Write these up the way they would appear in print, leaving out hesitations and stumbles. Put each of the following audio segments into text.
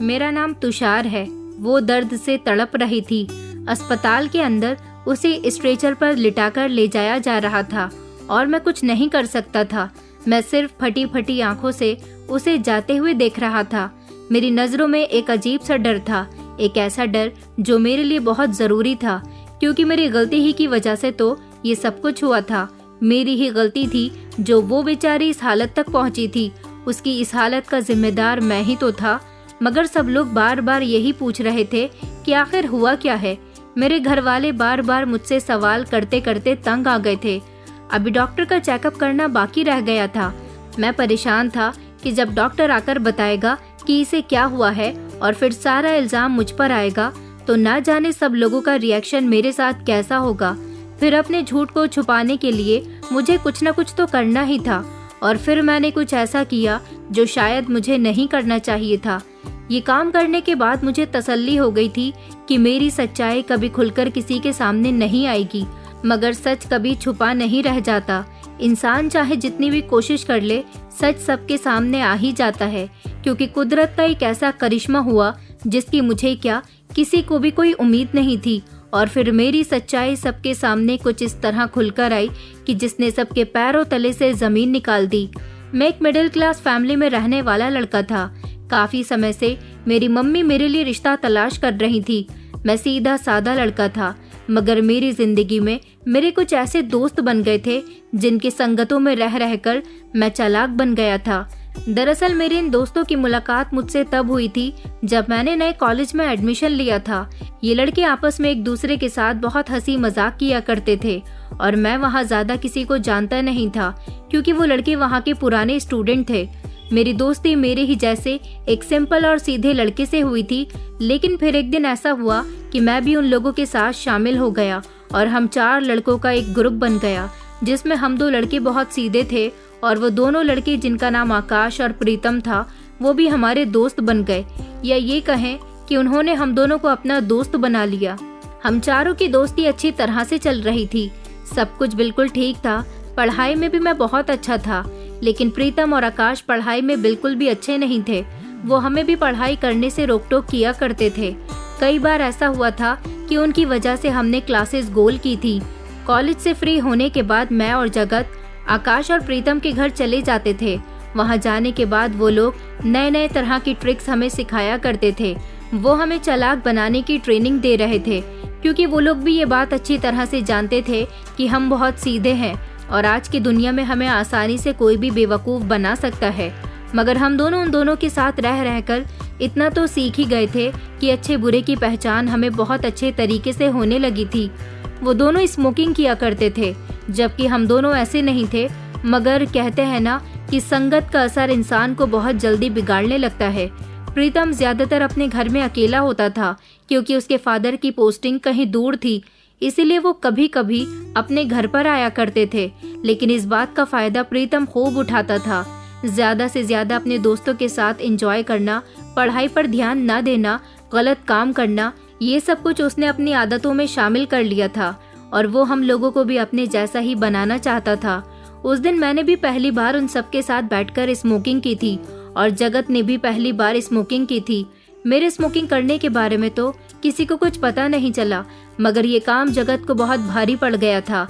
मेरा नाम तुषार है। वो दर्द से तड़प रही थी। अस्पताल के अंदर उसे स्ट्रेचर पर लिटाकर ले जाया जा रहा था और मैं कुछ नहीं कर सकता था। मैं सिर्फ फटी फटी आंखों से उसे जाते हुए देख रहा था। मेरी नज़रों में एक अजीब सा डर था, एक ऐसा डर जो मेरे लिए बहुत ज़रूरी था, क्योंकि मेरी गलती ही की वजह से तो ये सब कुछ हुआ था। मेरी ही गलती थी जो वो बेचारी इस हालत तक पहुंची थी। उसकी इस हालत का जिम्मेदार मैं ही तो था। मगर सब लोग बार बार यही पूछ रहे थे कि आखिर हुआ क्या है। मेरे घर वाले बार बार मुझसे सवाल करते करते तंग आ गए थे। अभी डॉक्टर का चेकअप करना बाकी रह गया था। मैं परेशान था कि जब डॉक्टर आकर बताएगा कि इसे क्या हुआ है और फिर सारा इल्जाम मुझ पर आएगा, तो ना जाने सब लोगों का रिएक्शन मेरे साथ कैसा होगा। फिर अपने झूठ को छुपाने के लिए मुझे कुछ न कुछ तो करना ही था, और फिर मैंने कुछ ऐसा किया जो शायद मुझे नहीं करना चाहिए था। ये काम करने के बाद मुझे तसल्ली हो गई थी कि मेरी सच्चाई कभी खुलकर किसी के सामने नहीं आएगी। मगर सच कभी छुपा नहीं रह जाता। इंसान चाहे जितनी भी कोशिश कर ले, सच सबके सामने आ ही जाता है, क्योंकि कुदरत का एक ऐसा करिश्मा हुआ जिसकी मुझे क्या, किसी को भी कोई उम्मीद नहीं थी। और फिर मेरी सच्चाई सबके सामने कुछ इस तरह खुलकर आई कि जिसने सबके पैरों तले से जमीन निकाल दी। मैं एक मिडिल क्लास फैमिली में रहने वाला लड़का था। काफी समय से मेरी मम्मी मेरे लिए रिश्ता तलाश कर रही थी। मैं सीधा सादा लड़का था, मगर मेरी जिंदगी में मेरे कुछ ऐसे दोस्त बन गए थे जिनकी संगतों में रह रहकर मैं चालाक बन गया था। दरअसल मेरे इन दोस्तों की मुलाकात मुझसे तब हुई थी जब मैंने नए कॉलेज में एडमिशन लिया था। ये लड़के आपस में एक दूसरे के साथ बहुत हंसी मजाक किया करते थे और मैं वहाँ ज्यादा किसी को जानता नहीं था, क्योंकि वो लड़के वहाँ के पुराने स्टूडेंट थे। मेरी दोस्ती मेरे ही जैसे एक सिंपल और सीधे लड़के से हुई थी, लेकिन फिर एक दिन ऐसा हुआ कि मैं भी उन लोगों के साथ शामिल हो गया और हम 4 लड़कों का एक ग्रुप बन गया, जिसमें हम 2 लड़के बहुत सीधे थे और वो दोनों लड़के जिनका नाम आकाश और प्रीतम था, वो भी हमारे दोस्त बन गए, या ये कहें कि उन्होंने हम दोनों को अपना दोस्त बना लिया। हम चारों की दोस्ती अच्छी तरह से चल रही थी। सब कुछ बिल्कुल ठीक था। पढ़ाई में भी मैं बहुत अच्छा था, लेकिन प्रीतम और आकाश पढ़ाई में बिल्कुल भी अच्छे नहीं थे। वो हमें भी पढ़ाई करने से रोक टोक किया करते थे। कई बार ऐसा हुआ था कि उनकी वजह से हमने क्लासेस गोल की थी। कॉलेज से फ्री होने के बाद मैं और जगत आकाश और प्रीतम के घर चले जाते थे। वहाँ जाने के बाद वो लोग नए नए तरह की ट्रिक्स हमें सिखाया करते थे। वो हमें चालाक बनाने की ट्रेनिंग दे रहे थे, क्योंकि वो लोग भी ये बात अच्छी तरह से जानते थे कि हम बहुत सीधे हैं और आज की दुनिया में हमें आसानी से कोई भी बेवकूफ़ बना सकता है। मगर हम दोनों उन दोनों के साथ रह रहकर इतना तो सीख ही गए थे कि अच्छे बुरे की पहचान हमें बहुत अच्छे तरीके से होने लगी थी। वो दोनों स्मोकिंग किया करते थे, जबकि हम दोनों ऐसे नहीं थे। मगर कहते हैं ना कि संगत का असर इंसान को बहुत जल्दी बिगाड़ने लगता है। प्रीतम ज्यादातर अपने घर में अकेला होता था, क्योंकि उसके फादर की पोस्टिंग कहीं दूर थी, इसीलिए वो कभी कभी अपने घर पर आया करते थे। लेकिन इस बात का फायदा प्रीतम खूब उठाता था। ज्यादा से ज्यादा अपने दोस्तों के साथ एंजॉय करना, पढ़ाई पर ध्यान न देना, गलत काम करना, ये सब कुछ उसने अपनी आदतों में शामिल कर लिया था और वो हम लोगों को भी अपने जैसा ही बनाना चाहता था। उस दिन मैंने भी पहली बार उन सबके साथ बैठकर स्मोकिंग की थी और जगत ने भी पहली बार स्मोकिंग की थी। मेरे स्मोकिंग करने के बारे में तो किसी को कुछ पता नहीं चला, मगर ये काम जगत को बहुत भारी पड़ गया था।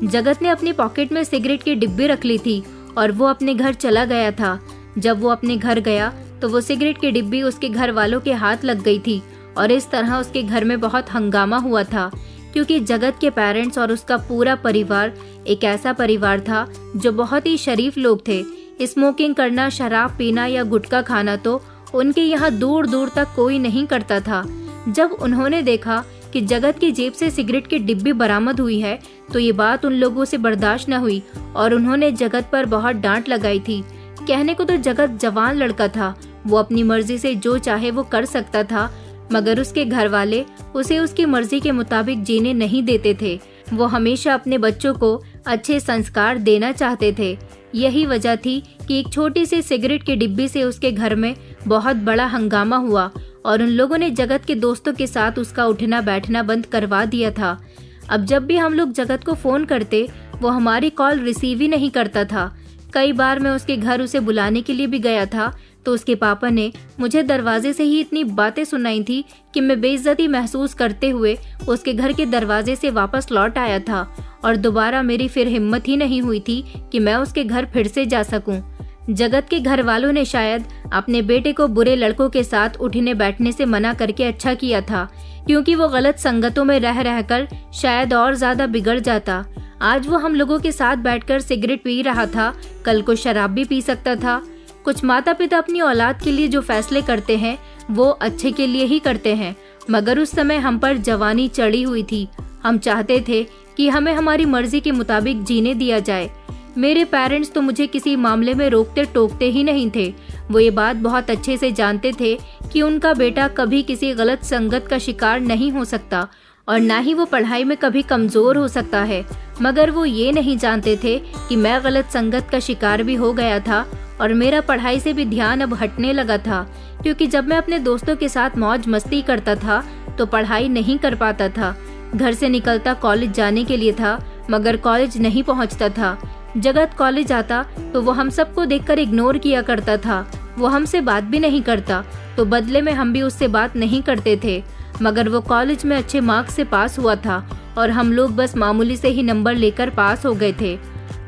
जगत ने अपनी पॉकेट में सिगरेट की डिब्बी रख ली थी और वो अपने घर चला गया था। जब वो अपने घर गया तो वो सिगरेट की डिब्बी उसके घर वालों के हाथ लग गई थी और इस तरह उसके घर में बहुत हंगामा हुआ था, क्योंकि जगत के पेरेंट्स और उसका पूरा परिवार एक ऐसा परिवार था जो बहुत ही शरीफ लोग थे। स्मोकिंग करना, शराब पीना या गुटखा खाना तो उनके यहाँ दूर दूर तक कोई नहीं करता था। जब उन्होंने देखा कि जगत की जेब से सिगरेट की डिब्बी बरामद हुई है तो ये बात उन लोगों से बर्दाश्त न हुई और उन्होंने जगत पर बहुत डांट लगाई थी। कहने को तो जगत जवान लड़का था, वो अपनी मर्जी से जो चाहे वो कर सकता था, मगर उसके घर वाले उसे उसकी मर्जी के मुताबिक जीने नहीं देते थे। वो हमेशा अपने बच्चों को अच्छे संस्कार देना चाहते थे। यही वजह थी कि एक छोटी सी सिगरेट की डिब्बी से उसके घर में बहुत बड़ा हंगामा हुआ और उन लोगों ने जगत के दोस्तों के साथ उसका उठना बैठना बंद करवा दिया था। अब जब भी हम लोग जगत को फोन करते, वो हमारी कॉल रिसीव ही नहीं करता था। कई बार मैं उसके घर उसे बुलाने के लिए भी गया था तो उसके पापा ने मुझे दरवाजे से ही इतनी बातें सुनाई थी कि मैं बेइज्जती महसूस करते हुए उसके घर के दरवाजे से वापस लौट आया था और दोबारा मेरी फिर हिम्मत ही नहीं हुई थी कि मैं उसके घर फिर से जा सकूं। जगत के घर वालों ने शायद अपने बेटे को बुरे लड़कों के साथ उठने बैठने से मना करके अच्छा किया था, क्योंकि वो गलत संगतों में रह रहकर शायद और ज्यादा बिगड़ जाता। आज वो हम लोगों के साथ बैठकर सिगरेट पी रहा था, कल को शराब भी पी सकता था। कुछ माता पिता अपनी औलाद के लिए जो फैसले करते हैं वो अच्छे के लिए ही करते हैं, मगर उस समय हम पर जवानी चढ़ी हुई थी। हम चाहते थे कि हमें हमारी मर्जी के मुताबिक जीने दिया जाए। मेरे पेरेंट्स तो मुझे किसी मामले में रोकते टोकते ही नहीं थे। वो ये बात बहुत अच्छे से जानते थे कि उनका बेटा कभी किसी गलत संगत का शिकार नहीं हो सकता और ना ही वो पढ़ाई में कभी कमजोर हो सकता है, मगर वो ये नहीं जानते थे कि मैं गलत संगत का शिकार भी हो गया था और मेरा पढ़ाई से भी ध्यान अब हटने लगा था, क्योंकि जब मैं अपने दोस्तों के साथ मौज मस्ती करता था तो पढ़ाई नहीं कर पाता था। घर से निकलता कॉलेज जाने के लिए था, मगर कॉलेज नहीं पहुंचता था। जगत कॉलेज आता तो वो हम सबको देखकर इग्नोर किया करता था। वो हमसे बात भी नहीं करता तो बदले में हम भी उससे बात नहीं करते थे, मगर वो कॉलेज में अच्छे मार्क्स से पास हुआ था और हम लोग बस मामूली से ही नंबर लेकर पास हो गए थे।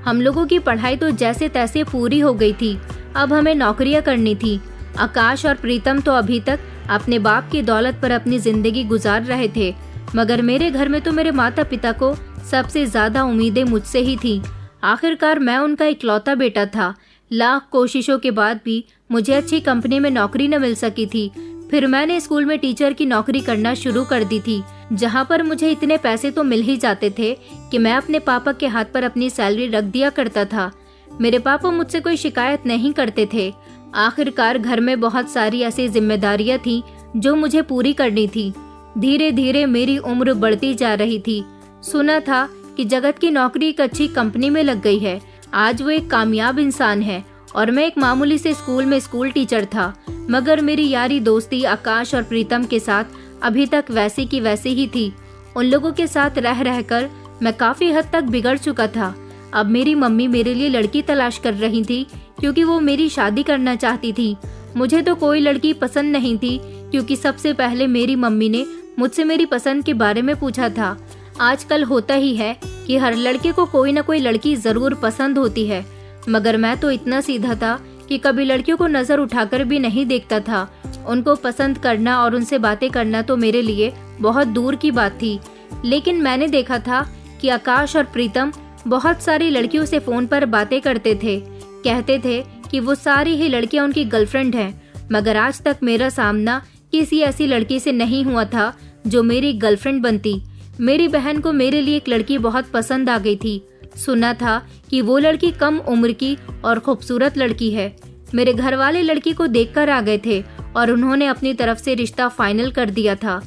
हम लोगों की पढ़ाई तो जैसे तैसे पूरी हो गई थी, अब हमें नौकरियां करनी थी। आकाश और प्रीतम तो अभी तक अपने बाप की दौलत पर अपनी जिंदगी गुजार रहे थे, मगर मेरे घर में तो मेरे माता पिता को सबसे ज्यादा उम्मीदें मुझसे ही थी। आखिरकार मैं उनका इकलौता बेटा था। लाख कोशिशों के बाद भी मुझे अच्छी कंपनी में नौकरी न मिल सकी थी। फिर मैंने स्कूल में टीचर की नौकरी करना शुरू कर दी थी, जहाँ पर मुझे इतने पैसे तो मिल ही जाते थे कि मैं अपने पापा के हाथ पर अपनी सैलरी रख दिया करता था। मेरे पापा मुझसे कोई शिकायत नहीं करते थे। आखिरकार घर में बहुत सारी ऐसी जिम्मेदारियां थी जो मुझे पूरी करनी थी। धीरे धीरे मेरी उम्र बढ़ती जा रही थी। सुना था कि जगत की नौकरी एक अच्छी कंपनी में लग गई है। आज वो एक कामयाब इंसान है और मैं एक मामूली से स्कूल में स्कूल टीचर था, मगर मेरी यारी दोस्ती आकाश और प्रीतम के साथ अभी तक वैसी की वैसी ही थी। उन लोगों के साथ रह रहकर मैं काफी हद तक बिगड़ चुका था। अब मेरी मम्मी मेरे लिए लड़की तलाश कर रही थी, क्योंकि वो मेरी शादी करना चाहती थी। मुझे तो कोई लड़की पसंद नहीं थी, क्योंकि सबसे पहले मेरी मम्मी ने मुझसे मेरी पसंद के बारे में पूछा था। आजकल होता ही है कि हर लड़के को कोई न कोई लड़की जरूर पसंद होती है, मगर मैं तो इतना सीधा था कि कभी लड़कियों को नजर उठाकर भी नहीं देखता था। उनको पसंद करना और उनसे बातें करना तो मेरे लिए बहुत दूर की बात थी। लेकिन मैंने देखा था कि आकाश और प्रीतम बहुत सारी लड़कियों से फोन पर बातें करते थे। कहते थे कि वो सारी ही लड़कियां उनकी गर्लफ्रेंड हैं, मगर आज तक मेरा सामना किसी ऐसी लड़की से नहीं हुआ था जो मेरी गर्लफ्रेंड बनती। मेरी बहन को मेरे लिए एक लड़की बहुत पसंद आ गई थी। सुना था कि वो लड़की कम उम्र की और खूबसूरत लड़की है। मेरे घर वाले लड़की को देखकर आ गए थे और उन्होंने अपनी तरफ से रिश्ता फाइनल कर दिया था,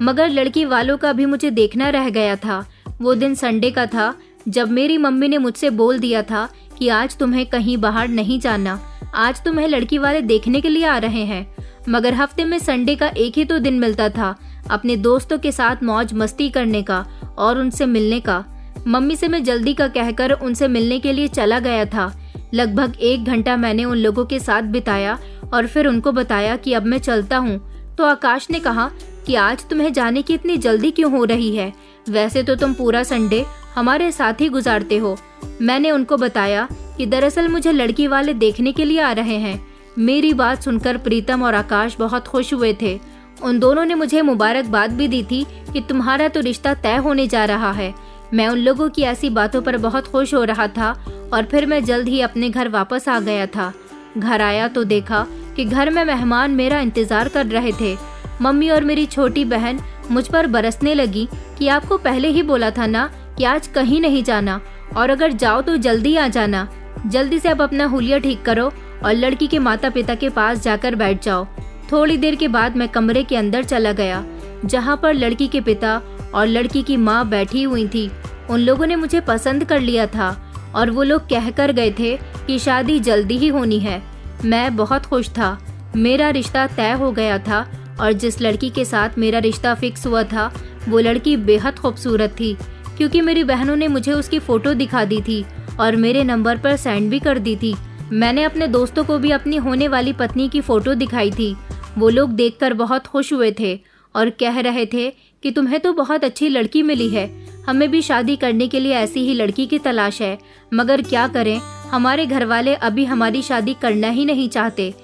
मगर लड़की वालों का भी मुझे देखना रह गया था। वो दिन संडे का था जब मेरी मम्मी ने मुझसे बोल दिया था कि आज तुम्हें कहीं बाहर नहीं जाना, आज तुम्हें लड़की वाले देखने के लिए आ रहे हैं। मगर हफ्ते में संडे का एक ही तो दिन मिलता था अपने दोस्तों के साथ मौज मस्ती करने का और उनसे मिलने का। मम्मी से मैं जल्दी का कहकर उनसे मिलने के लिए चला गया था। लगभग 1 घंटा मैंने उन लोगों के साथ बिताया और फिर उनको बताया कि अब मैं चलता हूँ। तो आकाश ने कहा कि आज तुम्हें जाने की इतनी जल्दी क्यों हो रही है, वैसे तो तुम पूरा संडे हमारे साथ ही गुजारते हो। मैंने उनको बताया कि दरअसल मुझे लड़की वाले देखने के लिए आ रहे हैं। मेरी बात सुनकर प्रीतम और आकाश बहुत खुश हुए थे। उन दोनों ने मुझे मुबारकबाद भी दी थी कि तुम्हारा तो रिश्ता तय होने जा रहा है। मैं उन लोगों की ऐसी बातों पर बहुत खुश हो रहा था और फिर मैं जल्द ही अपने घर वापस आ गया था। घर आया तो देखा कि घर में मेहमान मेरा इंतजार कर रहे थे। मम्मी और मेरी छोटी बहन मुझ पर बरसने लगी कि आपको पहले ही बोला था ना कि आज कहीं नहीं जाना, और अगर जाओ तो जल्दी आ जाना। जल्दी से अब अपना हुलिया ठीक करो और लड़की के माता पिता के पास जाकर बैठ जाओ। थोड़ी देर के बाद मैं कमरे के अंदर चला गया, जहाँ पर लड़की के पिता और लड़की की माँ बैठी हुई थी। उन लोगों ने मुझे पसंद कर लिया था और वो लोग कह कर गए थे कि शादी जल्दी ही होनी है। मैं बहुत खुश था। मेरा रिश्ता तय हो गया था और जिस लड़की के साथ मेरा रिश्ता फिक्स हुआ था वो लड़की बेहद खूबसूरत थी, क्योंकि मेरी बहनों ने मुझे उसकी फोटो दिखा दी थी और मेरे नंबर पर सेंड भी कर दी थी। मैंने अपने दोस्तों को भी अपनी होने वाली पत्नी की फोटो दिखाई थी। वो लोग देखकर बहुत खुश हुए थे और कह रहे थे कि तुम्हें तो बहुत अच्छी लड़की मिली है, हमें भी शादी करने के लिए ऐसी ही लड़की की तलाश है, मगर क्या करें, हमारे घर वाले अभी हमारी शादी करना ही नहीं चाहते।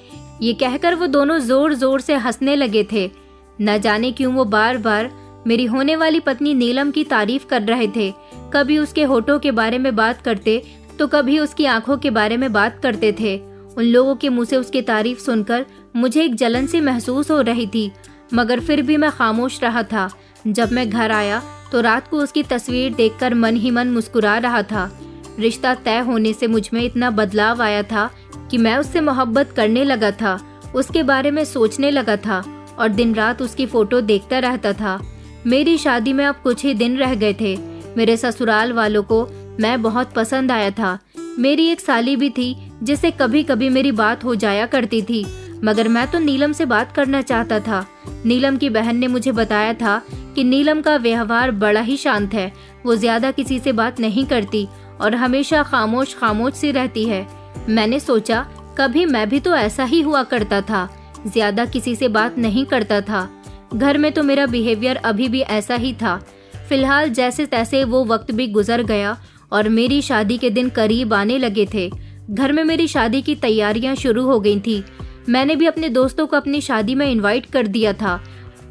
ये कहकर वो दोनों जोर जोर से हंसने लगे थे। न जाने क्यों वो बार बार मेरी होने वाली पत्नी नीलम की तारीफ कर रहे थे। कभी उसके होठों के बारे में बात करते तो कभी उसकी आंखों के बारे में बात करते थे। उन लोगों के मुंह से उसकी तारीफ सुनकर मुझे एक जलन सी महसूस हो रही थी, मगर फिर भी मैं खामोश रहा था। जब मैं घर आया तो रात को उसकी तस्वीर देखकर मन ही मन मुस्कुरा रहा था। रिश्ता तय होने से मुझ में इतना बदलाव आया था कि मैं उससे मोहब्बत करने लगा था, उसके बारे में सोचने लगा था और दिन रात उसकी फोटो देखता रहता था। मेरी शादी में अब कुछ ही दिन रह गए थे। मेरे ससुराल वालों को मैं बहुत पसंद आया था। मेरी एक साली भी थी जिससे कभी कभी मेरी बात हो जाया करती थी, मगर मैं तो नीलम से बात करना चाहता था। नीलम की बहन ने मुझे बताया था कि नीलम का व्यवहार बड़ा ही शांत है, वो ज्यादा किसी से बात नहीं करती और हमेशा खामोश खामोश सी रहती है। मैंने सोचा कभी मैं भी तो ऐसा ही हुआ करता था, ज्यादा किसी से बात नहीं करता था। घर में तो मेरा बिहेवियर अभी भी ऐसा ही था। फिलहाल जैसे तैसे वो वक्त भी गुजर गया और मेरी शादी के दिन करीब आने लगे थे। घर में मेरी शादी की तैयारियां शुरू हो गई थी। मैंने भी अपने दोस्तों को अपनी शादी में इनवाइट कर दिया था।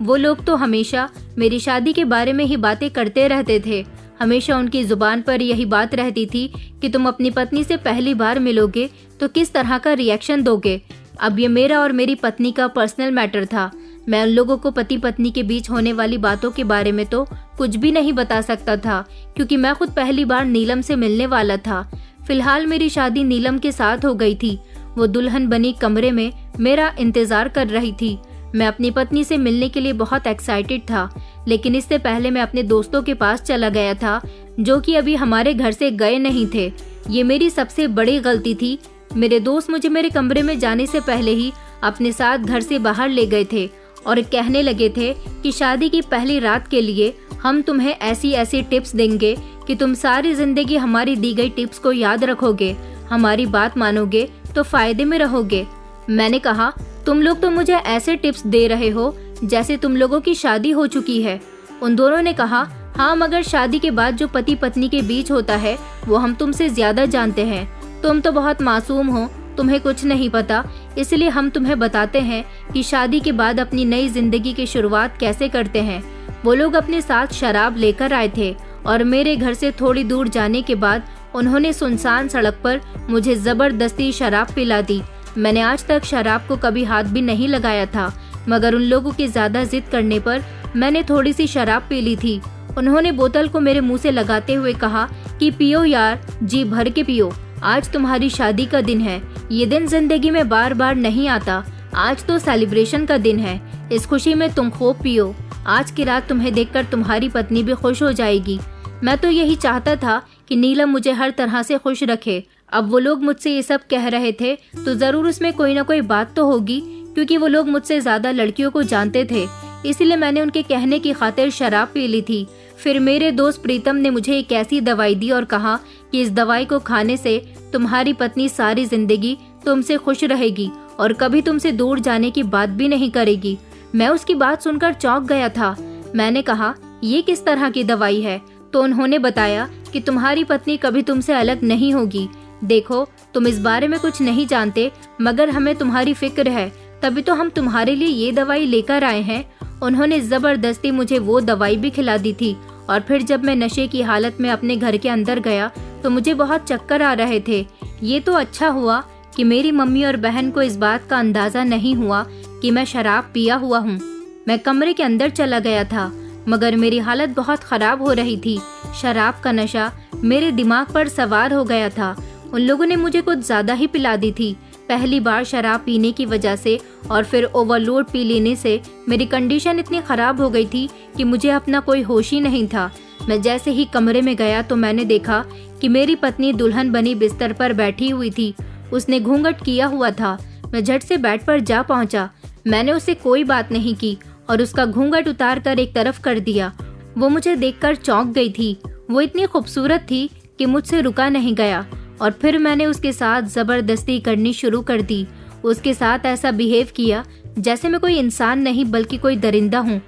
वो लोग तो हमेशा मेरी शादी के बारे में ही बातें करते रहते थे। हमेशा उनकी जुबान पर यही बात रहती थी कि तुम अपनी पत्नी से पहली बार मिलोगे तो किस तरह का रिएक्शन दोगे। अब ये मेरा और मेरी पत्नी का पर्सनल मैटर था। मैं उन लोगों को पति पत्नी के बीच होने वाली बातों के बारे में तो कुछ भी नहीं बता सकता था, क्योंकि मैं खुद पहली बार नीलम से मिलने वाला था। फिलहाल मेरी शादी नीलम के साथ हो गई थी। वो दुल्हन बनी कमरे में मेरा इंतजार कर रही थी। मैं अपनी पत्नी से मिलने के लिए बहुत एक्साइटेड था, लेकिन इससे पहले मैं अपने दोस्तों के पास चला गया था, जो कि अभी हमारे घर से गए नहीं थे। ये मेरी सबसे बड़ी गलती थी। मेरे दोस्त मुझे मेरे कमरे में जाने से पहले ही अपने साथ घर से बाहर ले गए थे और कहने लगे थे कि शादी की पहली रात के लिए हम तुम्हें ऐसी ऐसी टिप्स देंगे कि तुम सारी जिंदगी हमारी दी गई टिप्स को याद रखोगे, हमारी बात मानोगे तो फायदे में रहोगे। मैंने कहा, तुम लोग तो मुझे ऐसे टिप्स दे रहे हो जैसे तुम लोगों की शादी हो चुकी है। उन दोनों ने कहा, हाँ, मगर शादी के बाद जो पति पत्नी के बीच होता है वो हम तुमसे ज्यादा जानते हैं। तुम तो बहुत मासूम हो, तुम्हें कुछ नहीं पता, इसलिए हम तुम्हें बताते हैं कि शादी के बाद अपनी नई जिंदगी की शुरुआत कैसे करते हैं। वो लोग अपने साथ शराब लेकर आए थे और मेरे घर से थोड़ी दूर जाने के बाद उन्होंने सुनसान सड़क पर मुझे जबरदस्ती शराब पिला दी। मैंने आज तक शराब को कभी हाथ भी नहीं लगाया था, मगर उन लोगों की ज्यादा जिद करने पर मैंने थोड़ी सी शराब पी ली थी। उन्होंने बोतल को मेरे मुंह से लगाते हुए कहा कि पियो यार, जी भर के पियो, आज तुम्हारी शादी का दिन है। ये दिन जिंदगी में बार बार नहीं आता, आज तो सेलिब्रेशन का दिन है। इस खुशी में तुम खूब पियो। आज की रात तुम्हें देखकर तुम्हारी पत्नी भी खुश हो जाएगी। मैं तो यही चाहता था कि नीलम मुझे हर तरह से खुश रखे। अब वो लोग मुझसे ये सब कह रहे थे तो जरूर उसमें कोई ना कोई बात तो होगी, क्योंकि वो लोग मुझसे ज्यादा लड़कियों को जानते थे। इसलिए मैंने उनके कहने की खातिर शराब पी ली थी। फिर मेरे दोस्त प्रीतम ने मुझे एक ऐसी दवाई दी और कहा कि इस दवाई को खाने से तुम्हारी पत्नी सारी जिंदगी तुमसे खुश रहेगी और कभी तुमसे दूर जाने की बात भी नहीं करेगी। मैं उसकी बात सुनकर चौंक गया था। मैंने कहा, ये किस तरह की दवाई है? तो उन्होंने बताया कि तुम्हारी पत्नी कभी तुमसे अलग नहीं होगी। देखो, तुम इस बारे में कुछ नहीं जानते, मगर हमें तुम्हारी फिक्र है, तभी तो हम तुम्हारे लिए ये दवाई लेकर आए हैं। उन्होंने जबरदस्ती मुझे वो दवाई भी खिला दी थी और फिर जब मैं नशे की हालत में अपने घर के अंदर गया तो मुझे बहुत चक्कर आ रहे थे। ये तो अच्छा हुआ कि मेरी मम्मी और बहन को इस बात का अंदाजा नहीं हुआ कि मैं शराब पिया हुआ हूँ। मैं कमरे के अंदर चला गया था, मगर मेरी हालत बहुत खराब हो रही थी। शराब का नशा मेरे दिमाग पर सवार हो गया था। उन लोगों ने मुझे कुछ ज्यादा ही पिला दी थी। पहली बार शराब पीने की वजह से और फिर ओवरलोड पी लेने से मेरी कंडीशन इतनी खराब हो गई थी कि मुझे अपना कोई होश ही नहीं था। मैं जैसे ही कमरे में गया तो मैंने देखा कि मेरी पत्नी दुल्हन बनी बिस्तर पर बैठी हुई थी। उसने घूंघट किया हुआ था। मैं झट से बेड पर जा पहुंचा। मैंने उससे कोई बात नहीं की और उसका घूंघट उतार कर एक तरफ कर दिया। वो मुझे देखकर चौंक गई थी। वो इतनी खूबसूरत थी कि मुझसे रुका नहीं गया और फिर मैंने उसके साथ ज़बरदस्ती करनी शुरू कर दी। उसके साथ ऐसा बिहेव किया जैसे मैं कोई इंसान नहीं बल्कि कोई दरिंदा हूँ।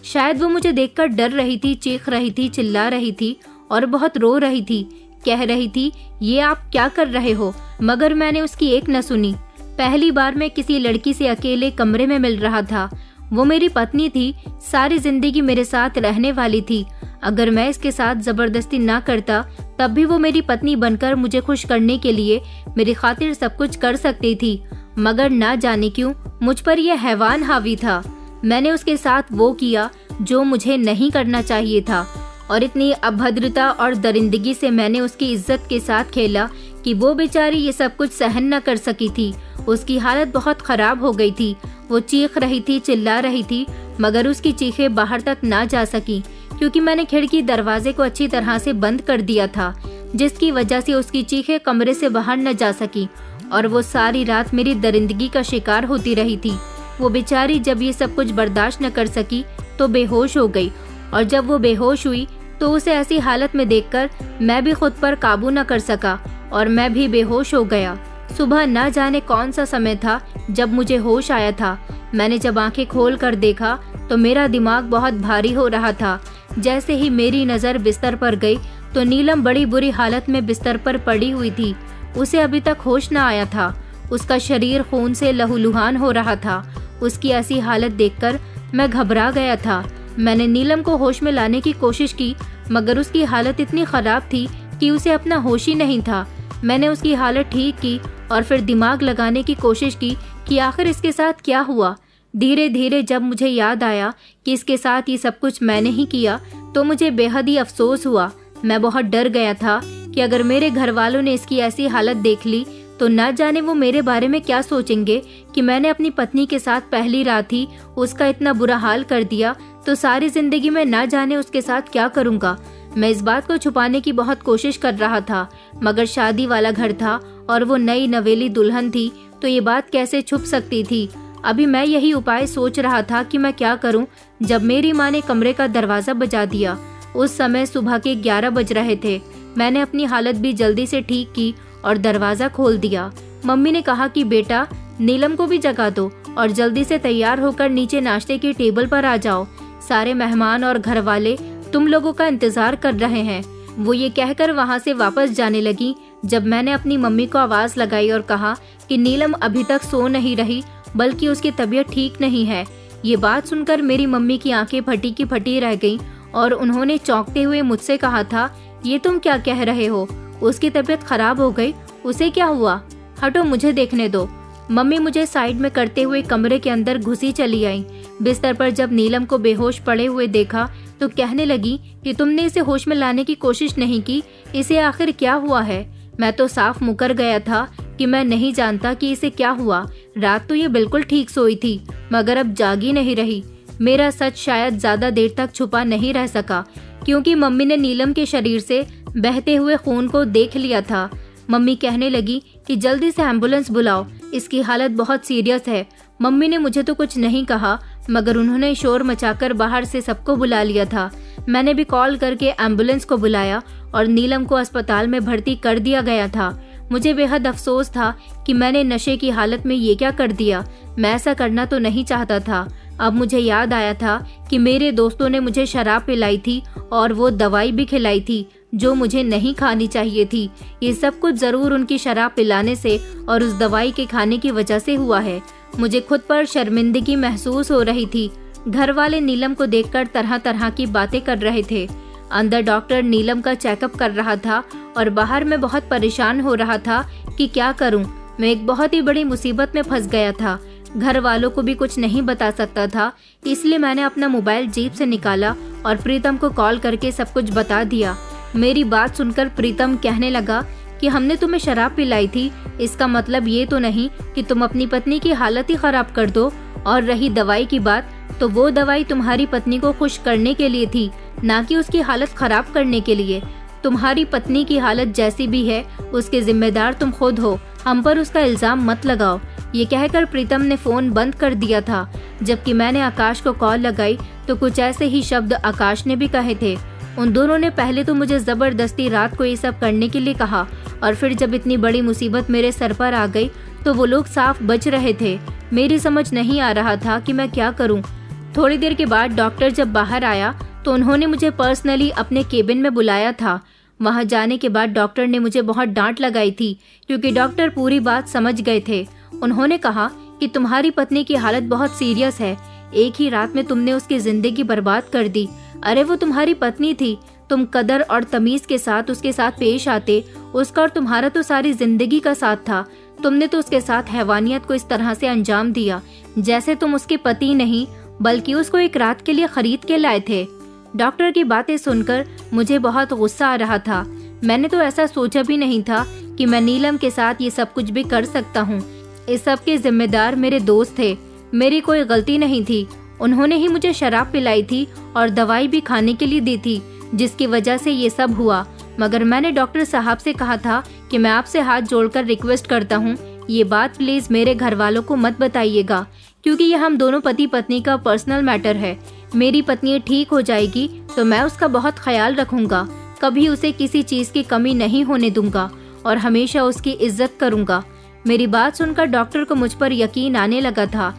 शायद वो मुझे देखकर डर रही थी, चीख रही थी, चिल्ला रही थी और बहुत रो रही थी। कह रही थी, ये आप क्या कर रहे हो? मगर मैंने उसकी एक न सुनी। पहली बार मैं किसी लड़की से अकेले कमरे में मिल रहा था। वो मेरी पत्नी थी, सारी जिंदगी मेरे साथ रहने वाली थी। अगर मैं इसके साथ जबरदस्ती ना करता तब भी वो मेरी पत्नी बनकर मुझे खुश करने के लिए मेरी खातिर सब कुछ कर सकती थी। मगर ना जाने क्यों मुझ पर यह हैवान हावी था। मैंने उसके साथ वो किया जो मुझे नहीं करना चाहिए था और इतनी अभद्रता और दरिंदगी से मैंने उसकी इज्जत के साथ खेला कि वो बेचारी ये सब कुछ सहन न कर सकी थी। उसकी हालत बहुत खराब हो गई थी। वो चीख रही थी, चिल्ला रही थी, मगर उसकी चीखें बाहर तक ना जा सकी क्योंकि मैंने खिड़की दरवाजे को अच्छी तरह से बंद कर दिया था, जिसकी वजह से उसकी चीखें कमरे से बाहर न जा सकी और वो सारी रात मेरी दरिंदगी का शिकार होती रही थी। वो बेचारी जब ये सब कुछ बर्दाश्त न कर सकी तो बेहोश हो गई और जब वो बेहोश हुई तो उसे ऐसी हालत में देखकर मैं भी खुद पर काबू न कर सका और मैं भी बेहोश हो गया। सुबह न जाने कौन सा समय था जब मुझे होश आया था। मैंने जब आंखें खोल कर देखा तो मेरा दिमाग बहुत भारी हो रहा था। जैसे ही मेरी नज़र बिस्तर पर गई तो नीलम बड़ी बुरी हालत में बिस्तर पर पड़ी हुई थी। उसे अभी तक होश न आया था। उसका शरीर खून से लहूलुहान हो रहा था। उसकी ऐसी हालत देखकर मैं घबरा गया था। मैंने नीलम को होश में लाने की कोशिश की मगर उसकी हालत इतनी खराब थी कि उसे अपना होश ही नहीं था। मैंने उसकी हालत ठीक की और फिर दिमाग लगाने की कोशिश की कि आखिर इसके साथ क्या हुआ। धीरे धीरे जब मुझे याद आया कि इसके साथ ये सब कुछ मैंने ही किया तो मुझे बेहद ही अफसोस हुआ। मैं बहुत डर गया था कि अगर मेरे घर वालों ने इसकी ऐसी हालत देख ली तो न जाने वो मेरे बारे में क्या सोचेंगे कि मैंने अपनी पत्नी के साथ पहली रात ही उसका इतना बुरा हाल कर दिया तो सारी जिंदगी में न जाने उसके साथ क्या करूँगा। मैं इस बात को छुपाने की बहुत कोशिश कर रहा था मगर शादी वाला घर था और वो नई नवेली दुल्हन थी तो ये बात कैसे छुप सकती थी। अभी मैं यही उपाय सोच रहा था कि मैं क्या करूं जब मेरी माँ ने कमरे का दरवाज़ा बजा दिया। उस समय सुबह के 11 बज रहे थे। मैंने अपनी हालत भी जल्दी से ठीक की और दरवाज़ा खोल दिया। मम्मी ने कहा कि बेटा नीलम को भी जगा दो और जल्दी से तैयार होकर नीचे नाश्ते की टेबल पर आ जाओ। सारे मेहमान और घर वाले तुम लोगों का इंतजार कर रहे हैं। वो ये कहकर वहाँ से वापस जाने लगी जब मैंने अपनी मम्मी को आवाज़ लगाई और कहा कि नीलम अभी तक सो नहीं रही बल्कि उसकी तबीयत ठीक नहीं है। ये बात सुनकर मेरी मम्मी की आंखें फटी की फटी रह गईं और उन्होंने चौंकते हुए मुझसे कहा था, ये तुम क्या कह रहे हो? उसकी तबीयत खराब हो गई? उसे क्या हुआ? हटो, मुझे देखने दो। मम्मी मुझे साइड में करते हुए कमरे के अंदर घुसी चली आई। बिस्तर पर जब नीलम को बेहोश पड़े हुए देखा तो कहने लगी कि तुमने इसे होश में लाने की कोशिश नहीं की, इसे आखिर क्या हुआ है? मैं तो साफ मुकर गया था कि मैं नहीं जानता कि इसे क्या हुआ। रात तो ये बिल्कुल ठीक सोई थी मगर अब जागी नहीं रही। मेरा सच शायद ज्यादा देर तक छुपा नहीं रह सका क्योंकि मम्मी ने नीलम के शरीर से बहते हुए खून को देख लिया था। मम्मी कहने लगी कि जल्दी से एम्बुलेंस बुलाओ, इसकी हालत बहुत सीरियस है। मम्मी ने मुझे तो कुछ नहीं कहा मगर उन्होंने शोर मचाकर बाहर से सबको बुला लिया था। मैंने भी कॉल करके एम्बुलेंस को बुलाया और नीलम को अस्पताल में भर्ती कर दिया गया था। मुझे बेहद अफसोस था कि मैंने नशे की हालत में ये क्या कर दिया। मैं ऐसा करना तो नहीं चाहता था। अब मुझे याद आया था कि मेरे दोस्तों ने मुझे शराब पिलाई थी और वो दवाई भी खिलाई थी जो मुझे नहीं खानी चाहिए थी। ये सब कुछ जरूर उनकी शराब पिलाने से और उस दवाई के खाने की वजह से हुआ है। मुझे खुद पर शर्मिंदगी महसूस हो रही थी। घर वाले नीलम को देखकर तरह तरह की बातें कर रहे थे। अंदर डॉक्टर नीलम का चेकअप कर रहा था और बाहर मैं बहुत परेशान हो रहा था कि क्या करूं। मैं एक बहुत ही बड़ी मुसीबत में फंस गया था। घर वालों को भी कुछ नहीं बता सकता था, इसलिए मैंने अपना मोबाइल जेब से निकाला और प्रीतम को कॉल करके सब कुछ बता दिया। मेरी बात सुनकर प्रीतम कहने लगा कि हमने तुम्हें शराब पिलाई थी, इसका मतलब ये तो नहीं कि तुम अपनी पत्नी की हालत ही खराब कर दो। और रही दवाई की बात, तो वो दवाई तुम्हारी पत्नी को खुश करने के लिए थी, ना कि उसकी हालत खराब करने के लिए। तुम्हारी पत्नी की हालत जैसी भी है उसके जिम्मेदार तुम खुद हो, हम पर उसका इल्जाम मत लगाओ। ये कहकर प्रीतम ने फोन बंद कर दिया था। जबकि मैंने आकाश को कॉल लगाई तो कुछ ऐसे ही शब्द आकाश ने भी कहे थे। उन दोनों ने पहले तो मुझे ज़बरदस्ती रात को ये सब करने के लिए कहा, और फिर जब इतनी बड़ी मुसीबत मेरे सर पर आ गई तो वो लोग साफ बच रहे थे। मेरी समझ नहीं आ रहा था कि मैं क्या करूं। थोड़ी देर के बाद डॉक्टर जब बाहर आया तो उन्होंने मुझे पर्सनली अपने केबिन में बुलाया था। वहां जाने के बाद डॉक्टर ने मुझे बहुत डांट लगाई थी, क्योंकि डॉक्टर पूरी बात समझ गए थे। उन्होंने कहा कि तुम्हारी पत्नी की हालत बहुत सीरियस है, एक ही रात में तुमने उसकी जिंदगी बर्बाद कर दी। अरे वो तुम्हारी पत्नी थी, तुम कदर और तमीज के साथ उसके साथ पेश आते, उसका और तुम्हारा तो सारी जिंदगी का साथ था। तुमने तो उसके साथ हैवानियत को इस तरह से अंजाम दिया जैसे तुम उसके पति नहीं बल्कि उसको एक रात के लिए खरीद के लाए थे। डॉक्टर की बातें सुनकर मुझे बहुत गुस्सा आ रहा था। मैंने तो ऐसा सोचा भी नहीं था कि मैं नीलम के साथ ये सब कुछ भी कर सकता हूँ। इस सब के जिम्मेदार मेरे दोस्त थे, मेरी कोई गलती नहीं थी। उन्होंने ही मुझे शराब पिलाई थी और दवाई भी खाने के लिए दी थी, जिसकी वजह से ये सब हुआ। मगर मैंने डॉक्टर साहब से कहा था कि मैं आपसे हाथ जोड़कर रिक्वेस्ट करता हूँ, ये बात प्लीज मेरे घर वालों को मत बताइएगा, क्योंकि ये हम दोनों पति पत्नी का पर्सनल मैटर है। मेरी पत्नी ठीक हो जाएगी तो मैं उसका बहुत ख्याल रखूंगा, कभी उसे किसी चीज की कमी नहीं होने दूंगा और हमेशा उसकी इज्जत करूंगा। मेरी बात सुनकर डॉक्टर को मुझ पर यकीन आने लगा था।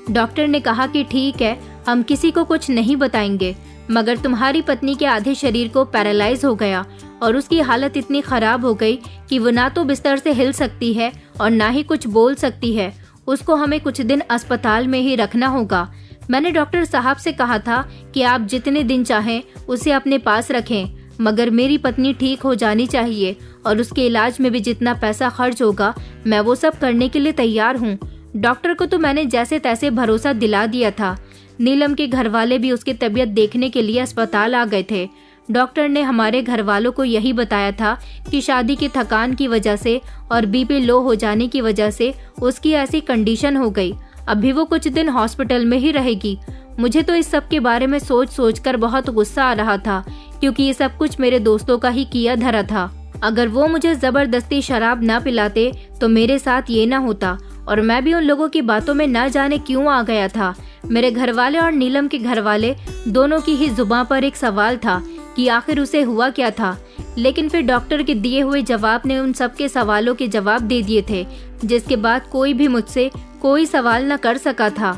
डॉक्टर ने कहा कि ठीक है, हम किसी को कुछ नहीं बताएंगे, मगर तुम्हारी पत्नी के आधे शरीर को पैरालाइज हो गया और उसकी हालत इतनी खराब हो गई कि वो ना तो बिस्तर से हिल सकती है और ना ही कुछ बोल सकती है। उसको हमें कुछ दिन अस्पताल में ही रखना होगा। मैंने डॉक्टर साहब से कहा था कि आप जितने दिन चाहें उसे अपने पास रखें, मगर मेरी पत्नी ठीक हो जानी चाहिए और उसके इलाज में भी जितना पैसा खर्च होगा मैं वो सब करने के लिए तैयार हूँ। डॉक्टर को तो मैंने जैसे तैसे भरोसा दिला दिया था। नीलम के घर वाले भी उसकी तबीयत देखने के लिए अस्पताल आ गए थे। डॉक्टर ने हमारे घर वालों को यही बताया था कि शादी की थकान की वजह से और बीपी लो हो जाने की वजह से उसकी ऐसी कंडीशन हो गई। अभी वो कुछ दिन हॉस्पिटल में ही रहेगी। मुझे तो इस सब के बारे में सोच सोच कर बहुत गुस्सा आ रहा था, क्योंकि ये सब कुछ मेरे दोस्तों का ही किया धरा था। अगर वो मुझे जबरदस्ती शराब ना पिलाते तो मेरे साथ ये ना होता, और मैं भी उन लोगों की बातों में ना जाने क्यों आ गया था। मेरे घरवाले और नीलम के घरवाले दोनों की ही जुबान पर एक सवाल था कि आखिर उसे हुआ क्या था, लेकिन फिर डॉक्टर के दिए हुए जवाब ने उन सब के सवालों के जवाब दे दिए थे, जिसके बाद कोई भी मुझसे कोई सवाल न कर सका था।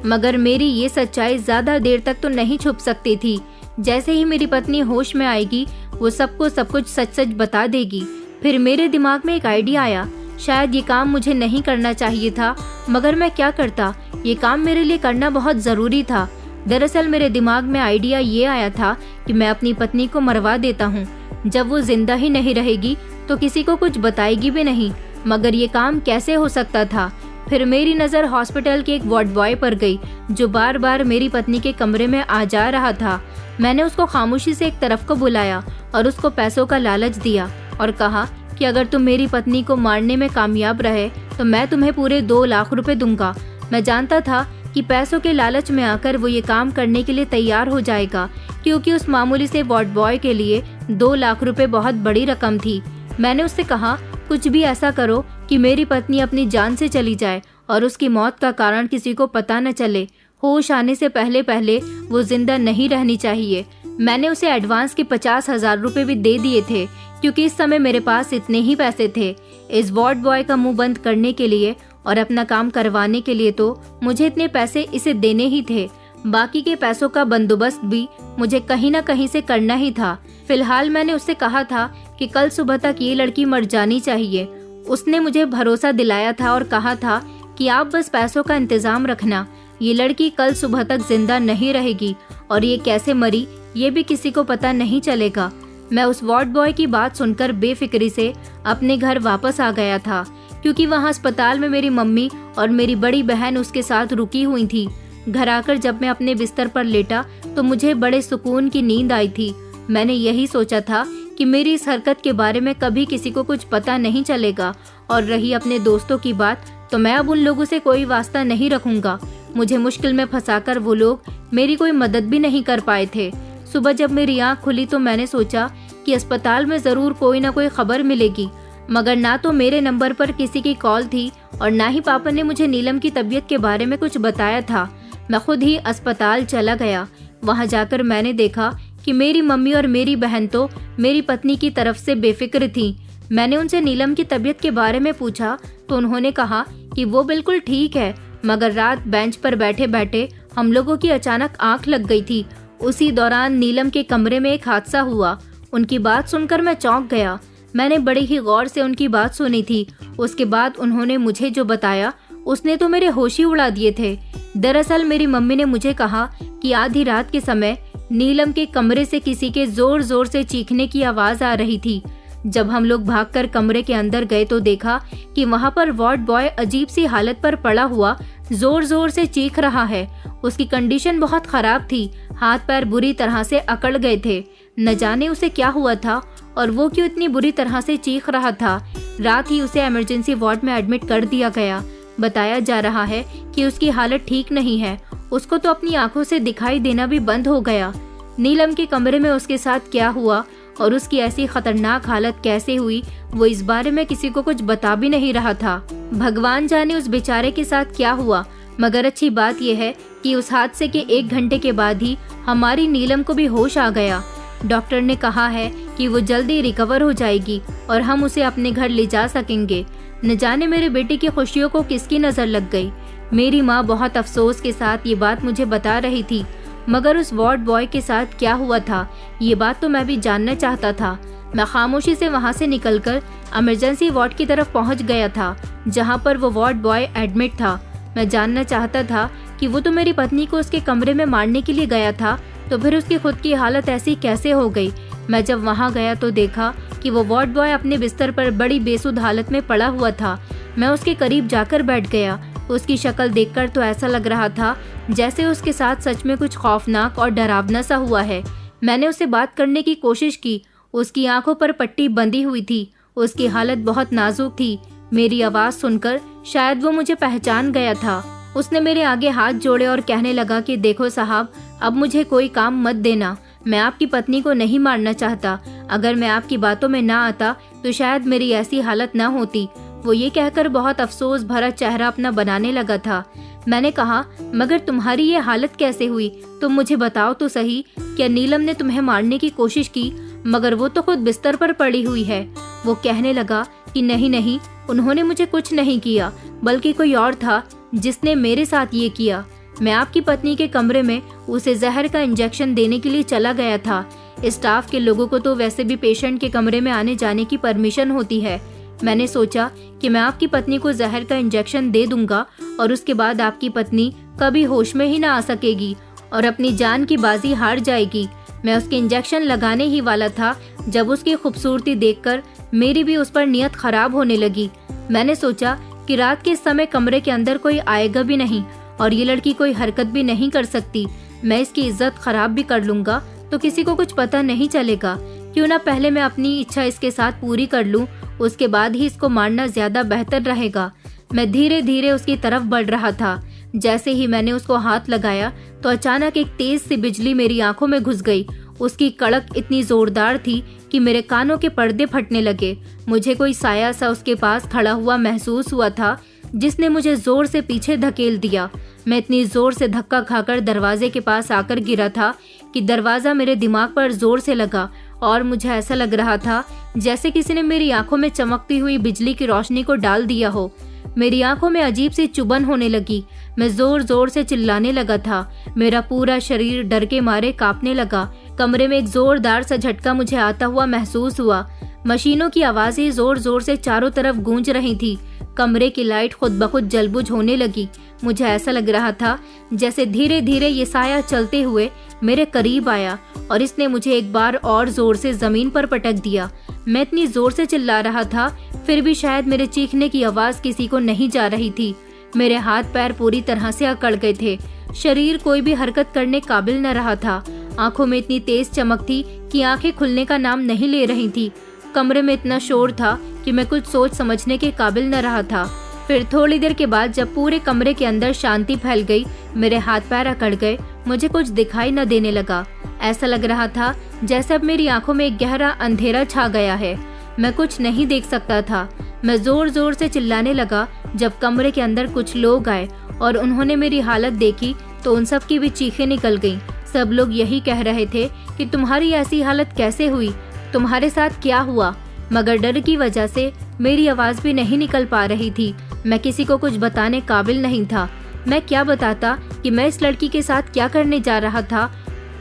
मगर मेरी ये सच्चाई ज्यादा देर तक तो नहीं छुप सकती थी। जैसे ही मेरी पत्नी होश में आएगी वो सबको सब कुछ सच सच बता देगी। फिर मेरे दिमाग में एक आइडिया आया। शायद ये काम मुझे नहीं करना चाहिए था, मगर मैं क्या करता, ये काम मेरे लिए करना बहुत जरूरी था। दरअसल मेरे दिमाग में आइडिया ये आया था कि मैं अपनी पत्नी को मरवा देता हूँ। जब वो जिंदा ही नहीं रहेगी तो किसी को कुछ बताएगी भी नहीं। मगर ये काम कैसे हो सकता था? फिर मेरी नज़र हॉस्पिटल के एक वार्ड बॉय पर गई, जो बार बार मेरी पत्नी के कमरे में आ जा रहा था। मैंने उसको खामोशी से एक तरफ को बुलाया और उसको पैसों का लालच दिया और कहा कि अगर तुम मेरी पत्नी को मारने में कामयाब रहे तो मैं तुम्हें पूरे 2 लाख रुपए दूंगा। मैं जानता था कि पैसों के लालच में आकर वो ये काम करने के लिए तैयार हो जाएगा, क्योंकि उस मामूली से वार्ड बॉय के लिए 2 लाख रुपए बहुत बड़ी रकम थी। मैंने उससे कहा, कुछ भी ऐसा करो कि मेरी पत्नी अपनी जान से चली जाए और उसकी मौत का कारण किसी को पता न चले। होश आने से पहले पहले वो जिंदा नहीं रहनी चाहिए। मैंने उसे एडवांस के 50,000 रुपए भी दे दिए थे, क्योंकि इस समय मेरे पास इतने ही पैसे थे। इस वार्ड बॉय का मुंह बंद करने के लिए और अपना काम करवाने के लिए तो मुझे इतने पैसे इसे देने ही थे। बाकी के पैसों का बंदोबस्त भी मुझे कहीं ना कहीं से करना ही था। फिलहाल मैंने उससे कहा था कि कल सुबह तक ये लड़की मर जानी चाहिए। उसने मुझे भरोसा दिलाया था और कहा था कि आप बस पैसों का इंतजाम रखना, ये लड़की कल सुबह तक जिंदा नहीं रहेगी और ये कैसे मरी ये भी किसी को पता नहीं चलेगा। मैं उस वार्ड बॉय की बात सुनकर बेफिक्री से अपने घर वापस आ गया था, क्योंकि वहाँ अस्पताल में मेरी मम्मी और मेरी बड़ी बहन उसके साथ रुकी हुई थी। घर आकर जब मैं अपने बिस्तर पर लेटा तो मुझे बड़े सुकून की नींद आई थी। मैंने यही सोचा था कि मेरी इस हरकत के बारे में कभी किसी को कुछ पता नहीं चलेगा, और रही अपने दोस्तों की बात तो मैं अब उन लोगों से कोई वास्ता नहीं रखूंगा। मुझे मुश्किल में फंसाकर वो लोग मेरी कोई मदद भी नहीं कर पाए थे। सुबह जब मेरी आँख खुली तो मैंने सोचा कि अस्पताल में जरूर कोई ना कोई खबर मिलेगी, मगर ना तो मेरे नंबर पर किसी की कॉल थी और ना ही पापा ने मुझे नीलम की तबीयत के बारे में कुछ बताया था। मैं खुद ही अस्पताल चला गया। वहां जाकर मैंने देखा कि मेरी मम्मी और मेरी बहन तो मेरी पत्नी की तरफ से बेफिक्र थी। मैंने उनसे नीलम की तबीयत के बारे में पूछा तो उन्होंने कहा कि वो बिल्कुल ठीक है, मगर रात बेंच पर बैठे बैठे हम लोगों की अचानक आंख लग गई थी। उसी दौरान नीलम के कमरे में एक हादसा हुआ। उनकी बात सुनकर मैं चौंक गया। मैंने बड़े ही गौर से उनकी बात सुनी थी। उसके बाद उन्होंने मुझे जो बताया उसने तो मेरे होश ही उड़ा दिए थे। दरअसल मेरी मम्मी ने मुझे कहा कि आधी रात के समय नीलम के कमरे से किसी के जोर जोर से चीखने की आवाज आ रही थी। जब हम लोग भागकर कमरे के अंदर गए तो देखा कि वहाँ पर वार्ड बॉय अजीब सी हालत पर पड़ा हुआ जोर जोर से चीख रहा है। उसकी कंडीशन बहुत खराब थी, हाथ पैर बुरी तरह से अकड़ गए थे। न जाने उसे क्या हुआ था और वो क्यों इतनी बुरी तरह से चीख रहा था। रात ही उसे इमरजेंसी वार्ड में एडमिट कर दिया गया। बताया जा रहा है कि उसकी हालत ठीक नहीं है। उसको तो अपनी आंखों से दिखाई देना भी बंद हो गया। नीलम के कमरे में उसके साथ क्या हुआ और उसकी ऐसी खतरनाक हालत कैसे हुई, वो इस बारे में किसी को कुछ बता भी नहीं रहा था। भगवान जाने उस बेचारे के साथ क्या हुआ, मगर अच्छी बात यह है कि उस हादसे के 1 घंटे के बाद ही हमारी नीलम को भी होश आ गया। डॉक्टर ने कहा है कि वो जल्दी रिकवर हो जाएगी और हम उसे अपने घर ले जा सकेंगे। न जाने मेरे बेटे की खुशियों को किसकी नजर लग गई। मेरी माँ बहुत अफसोस के साथ ये बात मुझे बता रही थी, मगर उस वार्ड बॉय के साथ क्या हुआ था ये बात तो मैं भी जानना चाहता था। मैं खामोशी से वहाँ से निकलकर इमरजेंसी वार्ड की तरफ पहुँच गया था, जहाँ पर वो वार्ड बॉय एडमिट था। मैं जानना चाहता था कि वो तो मेरी पत्नी को उसके कमरे में मारने के लिए गया था, तो फिर उसकी खुद की हालत ऐसी कैसे हो गई। मैं जब वहाँ गया तो देखा कि वो वार्ड बॉय अपने बिस्तर पर बड़ी बेसुध हालत में पड़ा हुआ था। मैं उसके करीब जाकर बैठ गया। उसकी शक्ल देखकर तो ऐसा लग रहा था जैसे उसके साथ सच में कुछ खौफनाक और डरावना सा हुआ है। मैंने उससे बात करने की कोशिश की। उसकी आंखों पर पट्टी बंधी हुई थी। उसकी हालत बहुत नाजुक थी। मेरी आवाज़ सुनकर शायद वो मुझे पहचान गया था। उसने मेरे आगे हाथ जोड़े और कहने लगा कि देखो साहब, अब मुझे कोई काम मत देना। मैं आपकी पत्नी को नहीं मारना चाहता। अगर मैं आपकी बातों में ना आता तो शायद मेरी ऐसी हालत ना होती। वो ये कहकर बहुत अफसोस भरा चेहरा अपना बनाने लगा था। मैंने कहा, मगर तुम्हारी ये हालत कैसे हुई? तुम मुझे बताओ तो सही। क्या नीलम ने तुम्हें मारने की कोशिश की? मगर वो तो खुद बिस्तर पर पड़ी हुई है। वो कहने लगा कि नहीं नहीं, उन्होंने मुझे कुछ नहीं किया, बल्कि कोई और था जिसने मेरे साथ ये किया। मैं आपकी पत्नी के कमरे में उसे जहर का इंजेक्शन देने के लिए चला गया था। स्टाफ के लोगों को तो वैसे भी पेशेंट के कमरे में आने जाने की परमिशन होती है। मैंने सोचा कि मैं आपकी पत्नी को जहर का इंजेक्शन दे दूंगा और उसके बाद आपकी पत्नी कभी होश में ही ना आ सकेगी और अपनी जान की बाजी हार जाएगी। मैं उसके इंजेक्शन लगाने ही वाला था जब उसकी खूबसूरती देखकर मेरी भी उस पर नियत खराब होने लगी। मैंने सोचा कि रात के समय कमरे के अंदर कोई आएगा भी नहीं और ये लड़की कोई हरकत भी नहीं कर सकती। मैं इसकी इज्जत खराब भी कर लूंगा तो किसी को कुछ पता नहीं चलेगा। क्यों ना पहले मैं अपनी इच्छा इसके साथ पूरी कर लूं, उसके बाद ही इसको मारना ज्यादा बेहतर रहेगा। मैं धीरे धीरे उसकी तरफ बढ़ रहा था। जैसे ही मैंने उसको हाथ लगाया तो अचानक एक तेज सी बिजली मेरी आंखों में घुस गई। उसकी कड़क इतनी जोरदार थी कि मेरे कानों के पर्दे फटने लगे। मुझे कोई साया सा उसके पास खड़ा हुआ महसूस हुआ था, जिसने मुझे जोर से पीछे धकेल दिया। मैं इतनी जोर से धक्का खाकर दरवाजे के पास आकर गिरा था कि दरवाजा मेरे दिमाग पर जोर से लगा और मुझे ऐसा लग रहा था जैसे किसी ने मेरी आंखों में चमकती हुई बिजली की रोशनी को डाल दिया हो। मेरी आंखों में अजीब सी चुभन होने लगी। मैं जोर जोर से चिल्लाने लगा था। मेरा पूरा शरीर डर के मारे कांपने लगा। कमरे में एक जोरदार सा झटका मुझे आता हुआ महसूस हुआ। मशीनों की आवाजें जोर जोर से चारों तरफ गूंज रही थी। कमरे की लाइट खुद ब खुद जलबुझ होने लगी। मुझे ऐसा लग रहा था जैसे धीरे धीरे ये साया चलते हुए मेरे करीब आया और इसने मुझे एक बार और जोर से जमीन पर पटक दिया। मैं इतनी जोर से चिल्ला रहा था, फिर भी शायद मेरे चीखने की आवाज किसी को नहीं जा रही थी। मेरे हाथ पैर पूरी तरह से अकड़ गए थे। शरीर कोई भी हरकत करने काबिल न रहा था। आंखों में इतनी तेज चमक थी कि आंखें खुलने का नाम नहीं ले रही थी। कमरे में इतना शोर था कि मैं कुछ सोच समझने के काबिल न रहा था। फिर थोड़ी देर के बाद जब पूरे कमरे के अंदर शांति फैल गई, मेरे हाथ पैर अकड़ गए। मुझे कुछ दिखाई न देने लगा। ऐसा लग रहा था जैसे अब मेरी आंखों में एक गहरा अंधेरा छा गया है। मैं कुछ नहीं देख सकता था। मैं जोर जोर से चिल्लाने लगा। जब कमरे के अंदर कुछ लोग आए और उन्होंने मेरी हालत देखी तो उन सब की भी चीखें निकल गईं। सब लोग यही कह रहे थे कि तुम्हारी ऐसी हालत कैसे हुई, तुम्हारे साथ क्या हुआ, मगर डर की वजह से मेरी आवाज़ भी नहीं निकल पा रही थी। मैं किसी को कुछ बताने काबिल नहीं था। मैं क्या बताता कि मैं इस लड़की के साथ क्या करने जा रहा था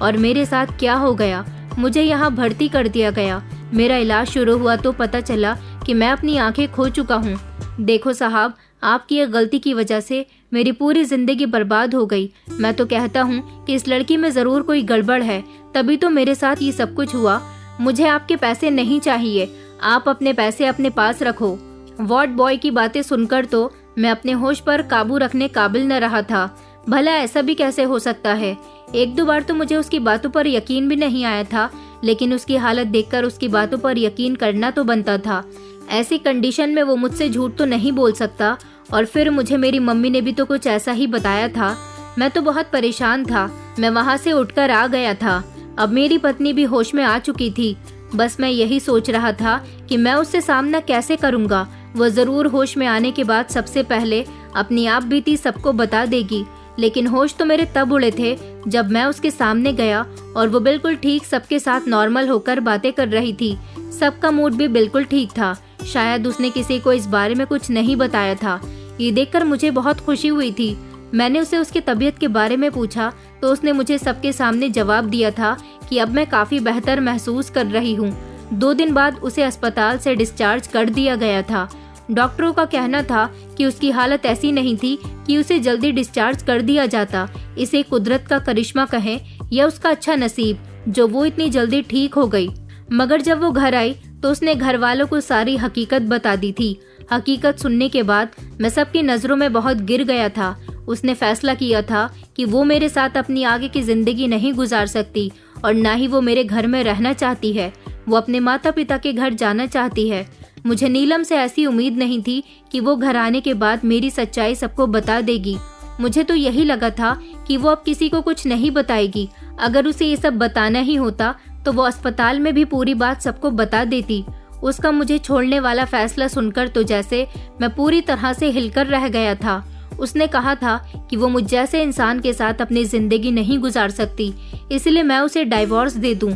और मेरे साथ क्या हो गया। मुझे यहाँ भर्ती कर दिया गया। मेरा इलाज शुरू हुआ तो पता चला कि मैं अपनी आंखें खो चुका हूँ। देखो साहब, आपकी एक गलती की वजह से मेरी पूरी जिंदगी बर्बाद हो गई। मैं तो कहता हूँ कि इस लड़की में ज़रूर कोई गड़बड़ है, तभी तो मेरे साथ ये सब कुछ हुआ। मुझे आपके पैसे नहीं चाहिए, आप अपने पैसे अपने पास रखो। वार्ड बॉय की बातें सुनकर तो मैं अपने होश पर काबू रखने काबिल न रहा था। भला ऐसा भी कैसे हो सकता है। एक दो बार तो मुझे उसकी बातों पर यकीन भी नहीं आया था, लेकिन उसकी हालत देखकर उसकी बातों पर यकीन करना तो बनता था। ऐसी कंडीशन में वो मुझसे झूठ तो नहीं बोल सकता। और फिर मुझे मेरी मम्मी ने भी तो कुछ ऐसा ही बताया था। मैं तो बहुत परेशान था। मैं वहाँ से उठकर आ गया था। अब मेरी पत्नी भी होश में आ चुकी थी। बस मैं यही सोच रहा था कि मैं उससे सामना कैसे करूँगा। वो ज़रूर होश में आने के बाद सबसे पहले अपनी आप बीती सबको बता देगी। लेकिन होश तो मेरे तब उड़े थे जब मैं उसके सामने गया और वो बिल्कुल ठीक सबके साथ नॉर्मल होकर बातें कर रही थी। सबका मूड भी बिल्कुल ठीक था। शायद उसने किसी को इस बारे में कुछ नहीं बताया था। ये देखकर मुझे बहुत खुशी हुई थी। मैंने उसे उसकी तबीयत के बारे में पूछा तो उसने मुझे सबके सामने जवाब दिया था कि अब मैं काफ़ी बेहतर महसूस कर रही हूँ। 2 दिन बाद उसे अस्पताल से डिस्चार्ज कर दिया गया था। डॉक्टरों का कहना था कि उसकी हालत ऐसी नहीं थी कि उसे जल्दी डिस्चार्ज कर दिया जाता। इसे कुदरत का करिश्मा कहें या उसका अच्छा नसीब जो वो इतनी जल्दी ठीक हो गई। मगर जब वो घर आई तो उसने घर वालों को सारी हकीकत बता दी थी। हकीकत सुनने के बाद मैं सबकी नज़रों में बहुत गिर गया था। उसने फैसला किया था कि वो मेरे साथ अपनी आगे की ज़िंदगी नहीं गुजार सकती और ना ही वो मेरे घर में रहना चाहती है। वो अपने माता पिता के घर जाना चाहती है। मुझे नीलम से ऐसी उम्मीद नहीं थी कि वो घर आने के बाद मेरी सच्चाई सबको बता देगी। मुझे तो यही लगा था कि वो अब किसी को कुछ नहीं बताएगी। अगर उसे ये सब बताना ही होता तो वो अस्पताल में भी पूरी बात सबको बता देती। उसका मुझे छोड़ने वाला फैसला सुनकर तो जैसे मैं पूरी तरह से हिलकर रह गया था। उसने कहा था कि वो मुझ जैसे इंसान के साथ अपनी जिंदगी नहीं गुजार सकती, इसलिए मैं उसे डाइवोर्स दे दूं।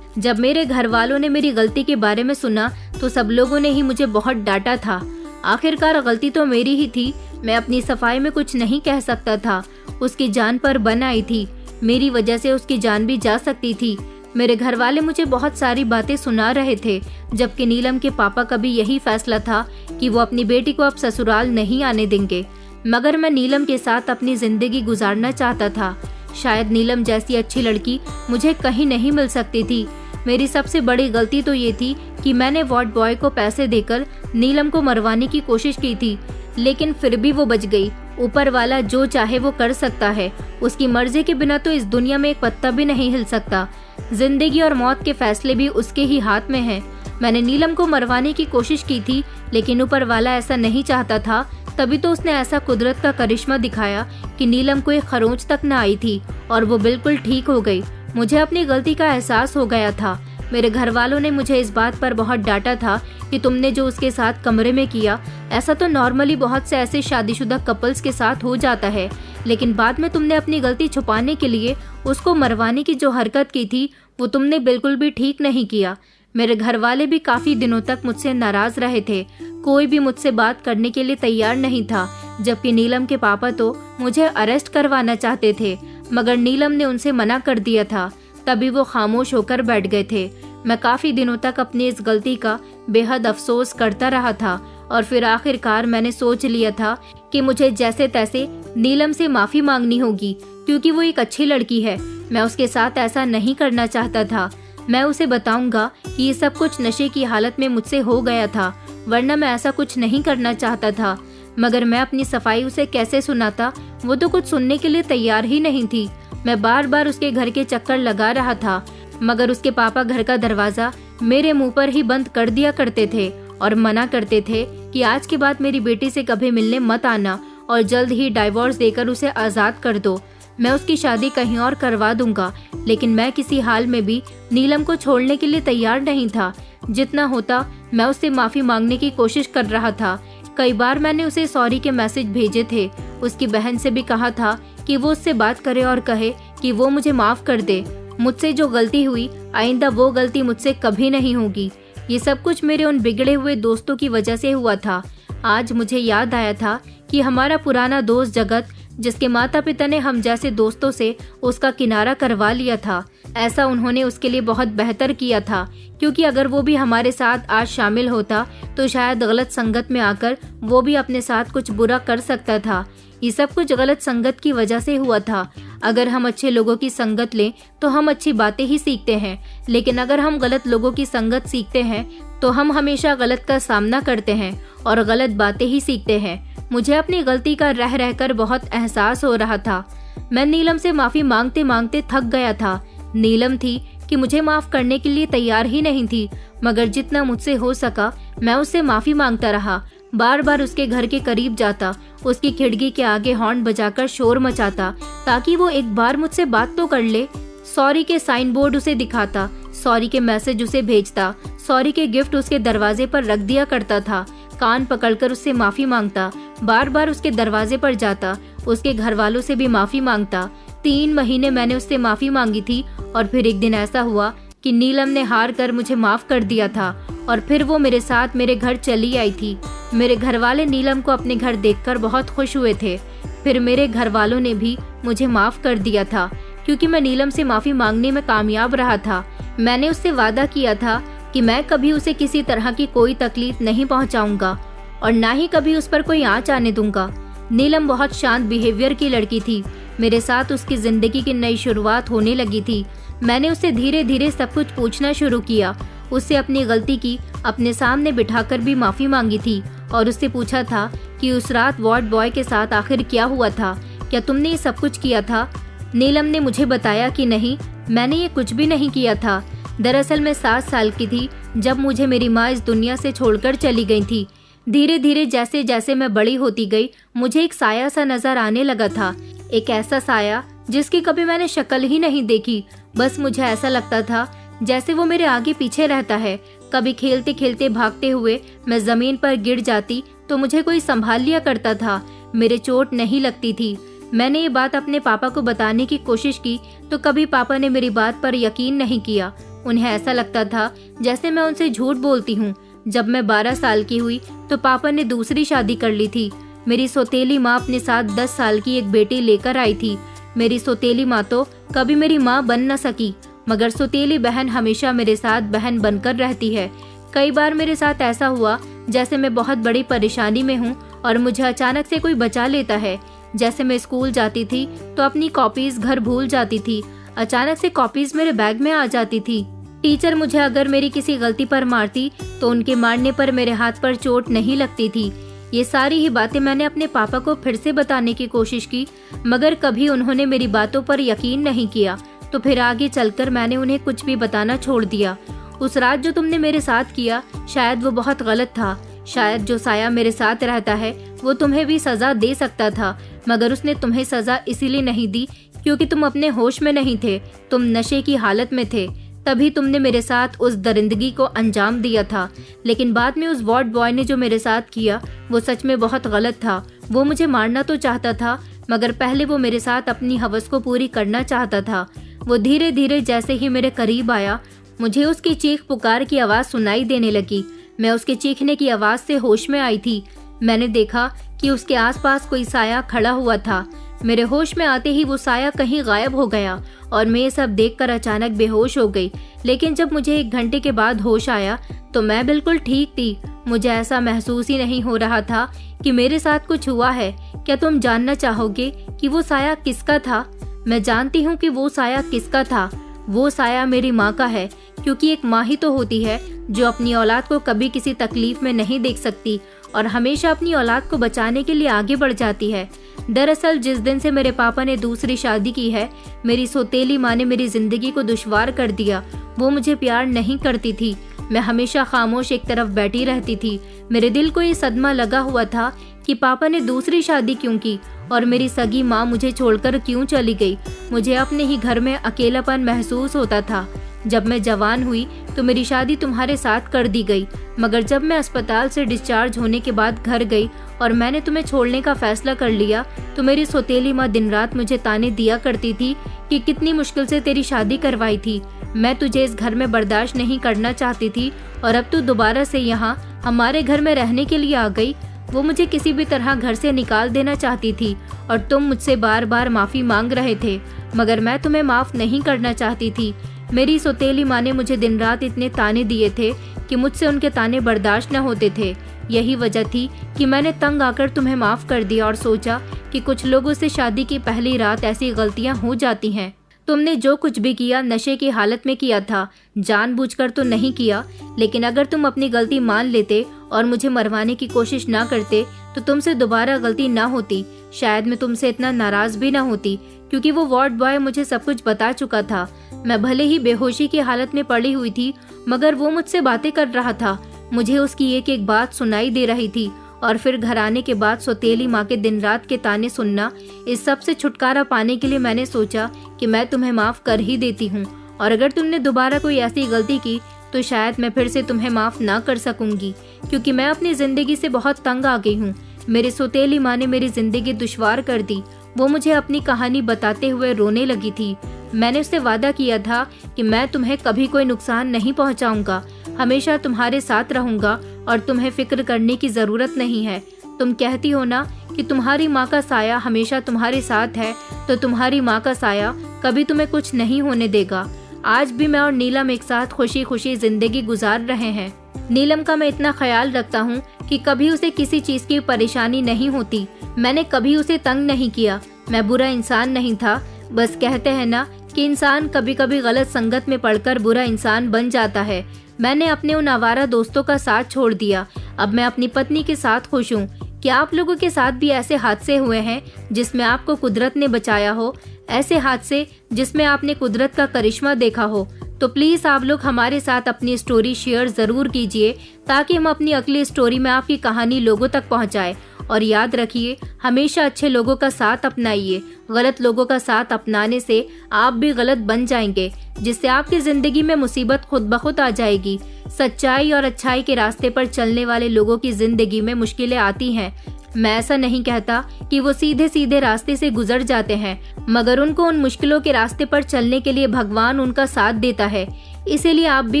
जब मेरे घर वालों ने मेरी गलती के बारे में सुना तो सब लोगों ने ही मुझे बहुत डांटा था। आखिरकार गलती तो मेरी ही थी। मैं अपनी सफाई में कुछ नहीं कह सकता था। उसकी जान पर बन आई थी। मेरी वजह से उसकी जान भी जा सकती थी। मेरे घर वाले मुझे बहुत सारी बातें सुना रहे थे, जबकि नीलम के पापा का भी यही फैसला था कि वो अपनी बेटी को अब ससुराल नहीं आने देंगे। मगर मैं नीलम के साथ अपनी जिंदगी गुजारना चाहता था। शायद नीलम जैसी अच्छी लड़की मुझे कहीं नहीं मिल सकती थी। मेरी सबसे बड़ी गलती तो ये थी कि मैंने वार्ड बॉय को पैसे देकर नीलम को मरवाने की कोशिश की थी, लेकिन फिर भी वो बच गई। ऊपर वाला जो चाहे वो कर सकता है। उसकी मर्जी के बिना तो इस दुनिया में एक पत्ता भी नहीं हिल सकता। जिंदगी और मौत के फैसले भी उसके ही हाथ में हैं। मैंने नीलम को मरवाने की कोशिश की थी, लेकिन ऊपर वाला ऐसा नहीं चाहता था। तभी तो उसने ऐसा कुदरत का करिश्मा दिखाया कि नीलम को एक खरोंच तक न आई थी और वो बिल्कुल ठीक हो गई। मुझे अपनी गलती का एहसास हो गया था। मेरे घर वालों ने मुझे इस बात पर बहुत डांटा था कि तुमने जो उसके साथ कमरे में किया, ऐसा तो नॉर्मली बहुत से ऐसे शादीशुदा कपल्स के साथ हो जाता है, लेकिन बाद में तुमने अपनी गलती छुपाने के लिए उसको मरवाने की जो हरकत की थी वो तुमने बिल्कुल भी ठीक नहीं किया। मेरे घर वाले भी काफ़ी दिनों तक मुझसे नाराज़ रहे थे। कोई भी मुझसे बात करने के लिए तैयार नहीं था, जबकि नीलम के पापा तो मुझे अरेस्ट करवाना चाहते थे, मगर नीलम ने उनसे मना कर दिया था। तभी वो खामोश होकर बैठ गए थे। मैं काफ़ी दिनों तक अपनी इस गलती का बेहद अफसोस करता रहा था और फिर आखिरकार मैंने सोच लिया था कि मुझे जैसे तैसे नीलम से माफ़ी मांगनी होगी, क्योंकि वो एक अच्छी लड़की है। मैं उसके साथ ऐसा नहीं करना चाहता था। मैं उसे बताऊंगा कि ये सब कुछ नशे की हालत में मुझसे हो गया था, वरना मैं ऐसा कुछ नहीं करना चाहता था। मगर मैं अपनी सफाई उसे कैसे सुनाता, वो तो कुछ सुनने के लिए तैयार ही नहीं थी। मैं बार बार उसके घर के चक्कर लगा रहा था, मगर उसके पापा घर का दरवाज़ा मेरे मुंह पर ही बंद कर दिया करते थे और मना करते थे कि आज के बाद मेरी बेटी से कभी मिलने मत आना और जल्द ही डाइवोर्स देकर उसे आज़ाद कर दो। मैं उसकी शादी कहीं और करवा दूंगा, लेकिन मैं किसी हाल में भी नीलम को छोड़ने के लिए तैयार नहीं था। जितना होता मैं उससे माफ़ी मांगने की कोशिश कर रहा था। कई बार मैंने उसे सॉरी के मैसेज भेजे थे। उसकी बहन से भी कहा था कि वो उससे बात करे और कहे कि वो मुझे माफ़ कर दे। मुझसे जो गलती हुई आइंदा वो गलती मुझसे कभी नहीं होगी। ये सब कुछ मेरे उन बिगड़े हुए दोस्तों की वजह से हुआ था। आज मुझे याद आया था कि हमारा पुराना दोस्त जगत, जिसके माता पिता ने हम जैसे दोस्तों से उसका किनारा करवा लिया था, ऐसा उन्होंने उसके लिए बहुत बेहतर किया था, क्योंकि अगर वो भी हमारे साथ आज शामिल होता तो शायद गलत संगत में आकर वो भी अपने साथ कुछ बुरा कर सकता था। ये सब कुछ गलत संगत की वजह से हुआ था। अगर हम अच्छे लोगों की संगत लें तो हम अच्छी बातें ही सीखते हैं, लेकिन अगर हम गलत लोगों की संगत सीखते हैं तो हम हमेशा गलत का सामना करते हैं और गलत बातें ही सीखते हैं। मुझे अपनी गलती का रह रहकर बहुत एहसास हो रहा था। मैं नीलम से माफ़ी मांगते मांगते थक गया था। नीलम थी कि मुझे माफ़ करने के लिए तैयार ही नहीं थी, मगर जितना मुझसे हो सका मैं उससे माफ़ी मांगता रहा। बार बार उसके घर के करीब जाता, उसकी खिड़की के आगे हॉर्न बजाकर शोर मचाता ताकि वो एक बार मुझसे बात तो कर ले। सॉरी के साइन बोर्ड उसे दिखाता, सॉरी के मैसेज उसे भेजता, सॉरी के गिफ्ट उसके दरवाजे पर रख दिया करता था। कान पकड़कर उससे माफ़ी मांगता, बार बार उसके दरवाजे पर जाता, उसके घर वालों से भी माफ़ी मांगता। 3 महीने मैंने उससे माफ़ी मांगी थी और फिर एक दिन ऐसा हुआ कि नीलम ने हार कर मुझे माफ़ कर दिया था और फिर वो मेरे साथ मेरे घर चली आई थी। मेरे घर वाले नीलम को अपने घर देखकर बहुत खुश हुए थे। फिर मेरे घर वालों ने भी मुझे माफ़ कर दिया था, क्योंकि मैं नीलम से माफ़ी मांगने में कामयाब रहा था। मैंने उससे वादा किया था कि मैं कभी उसे किसी तरह की कोई तकलीफ नहीं पहुंचाऊंगा और ना ही कभी उस पर कोई आँच आने दूंगा। नीलम बहुत शांत बिहेवियर की लड़की थी। मेरे साथ उसकी जिंदगी की नई शुरुआत होने लगी थी। मैंने उससे धीरे धीरे सब कुछ पूछना शुरू किया। उससे अपनी गलती की अपने सामने बिठाकर भी माफ़ी मांगी थी और उससे पूछा था कि उस रात वार्ड बॉय के साथ आखिर क्या हुआ था, क्या तुमने ये सब कुछ किया था? नीलम ने मुझे बताया कि नहीं, मैंने ये कुछ भी नहीं किया था। दरअसल मैं 7 साल की थी जब मुझे मेरी माँ इस दुनिया से छोड़कर चली गई थी। धीरे धीरे जैसे जैसे मैं बड़ी होती गई, मुझे एक साया सा नजर आने लगा था। एक ऐसा साया जिसकी कभी मैंने शक्ल ही नहीं देखी। बस मुझे ऐसा लगता था जैसे वो मेरे आगे पीछे रहता है। कभी खेलते खेलते भागते हुए मैं जमीन पर गिर जाती तो मुझे कोई संभाल लिया करता था। मेरे चोट नहीं लगती थी। मैंने ये बात अपने पापा को बताने की कोशिश की तो कभी पापा ने मेरी बात पर यकीन नहीं किया। उन्हें ऐसा लगता था जैसे मैं उनसे झूठ बोलती हूँ। जब मैं 12 साल की हुई तो पापा ने दूसरी शादी कर ली थी। मेरी सौतेली माँ अपने साथ 10 साल की एक बेटी लेकर आई थी। मेरी सौतेली माँ तो कभी मेरी माँ बन न सकी, मगर सौतेली बहन हमेशा मेरे साथ बहन बनकर रहती है। कई बार मेरे साथ ऐसा हुआ जैसे मैं बहुत बड़ी परेशानी में हूँ और मुझे अचानक से कोई बचा लेता है। जैसे मैं स्कूल जाती थी तो अपनी कॉपीज घर भूल जाती थी। अचानक से कॉपीज मेरे बैग में आ जाती थी। टीचर मुझे अगर मेरी किसी गलती पर मारती तो उनके मारने पर मेरे हाथ पर चोट नहीं लगती थी। ये सारी ही बातें मैंने अपने पापा को फिर से बताने की कोशिश की, मगर कभी उन्होंने मेरी बातों पर यकीन नहीं किया। तो फिर आगे चलकर मैंने उन्हें कुछ भी बताना छोड़ दिया। उस रात जो तुमने मेरे साथ किया शायद वो बहुत गलत था। शायद जो साया मेरे साथ रहता है वो तुम्हें भी सजा दे सकता था, मगर उसने तुम्हें सजा इसीलिए नहीं दी क्योंकि तुम अपने होश में नहीं थे, तुम नशे की हालत में थे। तभी तुमने मेरे साथ उस दरिंदगी को अंजाम दिया था। लेकिन बाद में उस वार्ड बॉय ने जो मेरे साथ किया वो सच में बहुत गलत था। वो मुझे मारना तो चाहता था, मगर पहले वो मेरे साथ अपनी हवस को पूरी करना चाहता था। वो धीरे धीरे जैसे ही मेरे करीब आया, मुझे उसकी चीख पुकार की आवाज़ सुनाई देने लगी। मैं उसके चीखने की आवाज़ से होश में आई थी। मैंने देखा कि उसके आसपास कोई साया खड़ा हुआ था। मेरे होश में आते ही वो साया कहीं गायब हो गया और मैं ये सब देखकर अचानक बेहोश हो गई। लेकिन जब मुझे 1 घंटे के बाद होश आया तो मैं बिल्कुल ठीक थी। मुझे ऐसा महसूस ही नहीं हो रहा था कि मेरे साथ कुछ हुआ है। क्या तुम जानना चाहोगे कि वो साया किसका था? मैं जानती हूँ कि वो साया किसका था। वो साया मेरी माँ का है, क्योंकि एक माँ ही तो होती है जो अपनी औलाद को कभी किसी तकलीफ में नहीं देख सकती और हमेशा अपनी औलाद को बचाने के लिए आगे बढ़ जाती है। दरअसल जिस दिन से मेरे पापा ने दूसरी शादी की है, मेरी सौतेली माँ ने मेरी जिंदगी को दुश्वार कर दिया। वो मुझे प्यार नहीं करती थी। मैं हमेशा खामोश एक तरफ बैठी रहती थी। मेरे दिल को ये सदमा लगा हुआ था कि पापा ने दूसरी शादी क्यों की और मेरी सगी माँ मुझे छोड़कर क्यों चली गई। मुझे अपने ही घर में अकेलापन महसूस होता था। जब मैं जवान हुई तो मेरी शादी तुम्हारे साथ कर दी गई, मगर जब मैं अस्पताल से डिस्चार्ज होने के बाद घर गई और मैंने तुम्हें छोड़ने का फैसला कर लिया तो मेरी सौतेली माँ दिन रात मुझे ताने दिया करती थी कि कितनी मुश्किल से तेरी शादी करवाई थी। मैं तुझे इस घर में बर्दाश्त नहीं करना चाहती थी और अब तू दोबारा से यहाँ हमारे घर में रहने के लिए आ गई। वो मुझे किसी भी तरह घर से निकाल देना चाहती थी और तुम मुझसे बार बार माफ़ी मांग रहे थे, मगर मैं तुम्हें माफ़ नहीं करना चाहती थी। मेरी सौतेली माँ ने मुझे दिन रात इतने ताने दिए थे कि मुझसे उनके ताने बर्दाश्त न होते थे। यही वजह थी कि मैंने तंग आकर तुम्हें माफ़ कर दिया और सोचा कि कुछ लोगों से शादी की पहली रात ऐसी गलतियाँ हो जाती हैं। तुमने जो कुछ भी किया नशे की हालत में किया था, जानबूझकर तो नहीं किया, लेकिन अगर तुम अपनी गलती मान लेते और मुझे मरवाने की कोशिश ना करते तो तुमसे दोबारा गलती ना होती। शायद मैं तुमसे इतना नाराज भी ना होती, क्योंकि वो वार्ड बॉय मुझे सब कुछ बता चुका था। मैं भले ही बेहोशी की हालत में पड़ी हुई थी, मगर वो मुझसे बातें कर रहा था। मुझे उसकी एक एक बात सुनाई दे रही थी और फिर घर आने के बाद सौतेली माँ के दिन रात के ताने सुनना, इस सब से छुटकारा पाने के लिए मैंने सोचा कि मैं तुम्हें माफ़ कर ही देती हूँ, और अगर तुमने दोबारा कोई ऐसी गलती की तो शायद मैं फिर से तुम्हें माफ़ ना कर सकूंगी, क्योंकि मैं अपनी ज़िंदगी से बहुत तंग आ गई हूँ। मेरी सौतेली माँ ने मेरी ज़िंदगी दुश्वार कर दी। वो मुझे अपनी कहानी बताते हुए रोने लगी थी। मैंने उससे वादा किया था कि मैं तुम्हें कभी कोई नुकसान नहीं पहुंचाऊंगा, हमेशा तुम्हारे साथ रहूंगा और तुम्हें फिक्र करने की ज़रूरत नहीं है। तुम कहती हो ना कि तुम्हारी माँ का साया हमेशा तुम्हारे साथ है, तो तुम्हारी माँ का साया कभी तुम्हें कुछ नहीं होने देगा। आज भी मैं और नीलम एक साथ खुशी खुशी ज़िंदगी गुजार रहे हैं। नीलम का मैं इतना ख्याल रखता हूँ कि कभी उसे किसी चीज़ की परेशानी नहीं होती। मैंने कभी उसे तंग नहीं किया। मैं बुरा इंसान नहीं था। बस कहते हैं ना कि इंसान कभी कभी गलत संगत में पड़कर बुरा इंसान बन जाता है। मैंने अपने उन आवारा दोस्तों का साथ छोड़ दिया। अब मैं अपनी पत्नी के साथ खुश हूँ। क्या आप लोगों के साथ भी ऐसे हादसे हुए हैं जिसमें आपको कुदरत ने बचाया हो, ऐसे हादसे जिसमें आपने कुदरत का करिश्मा देखा हो? तो प्लीज़ आप लोग हमारे साथ अपनी स्टोरी शेयर ज़रूर कीजिए, ताकि हम अपनी अगली स्टोरी में आपकी कहानी लोगों तक पहुंचाएं। और याद रखिए, हमेशा अच्छे लोगों का साथ अपनाइए। गलत लोगों का साथ अपनाने से आप भी गलत बन जाएंगे, जिससे आपकी ज़िंदगी में मुसीबत खुद ब खुद आ जाएगी। सच्चाई और अच्छाई के रास्ते पर चलने वाले लोगों की ज़िंदगी में मुश्किलें आती हैं। मैं ऐसा नहीं कहता कि वो सीधे सीधे रास्ते से गुजर जाते हैं, मगर उनको उन मुश्किलों के रास्ते पर चलने के लिए भगवान उनका साथ देता है। इसीलिए आप भी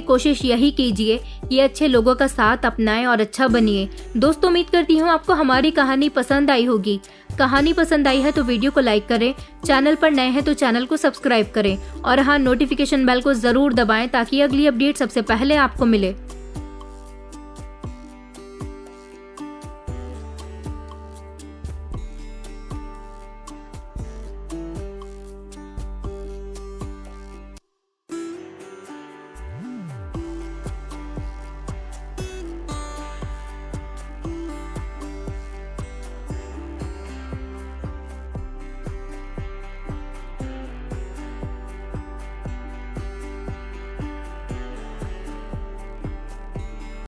कोशिश यही कीजिए कि अच्छे लोगों का साथ अपनाएं और अच्छा बनिए। दोस्तों, उम्मीद करती हूँ आपको हमारी कहानी पसंद आई होगी। कहानी पसंद आई है तो वीडियो को लाइक करें, चैनल पर नए हैं तो चैनल को सब्सक्राइब करें और हाँ, नोटिफिकेशन बेल को ज़रूर दबाएं ताकि अगली अपडेट सबसे पहले आपको मिले।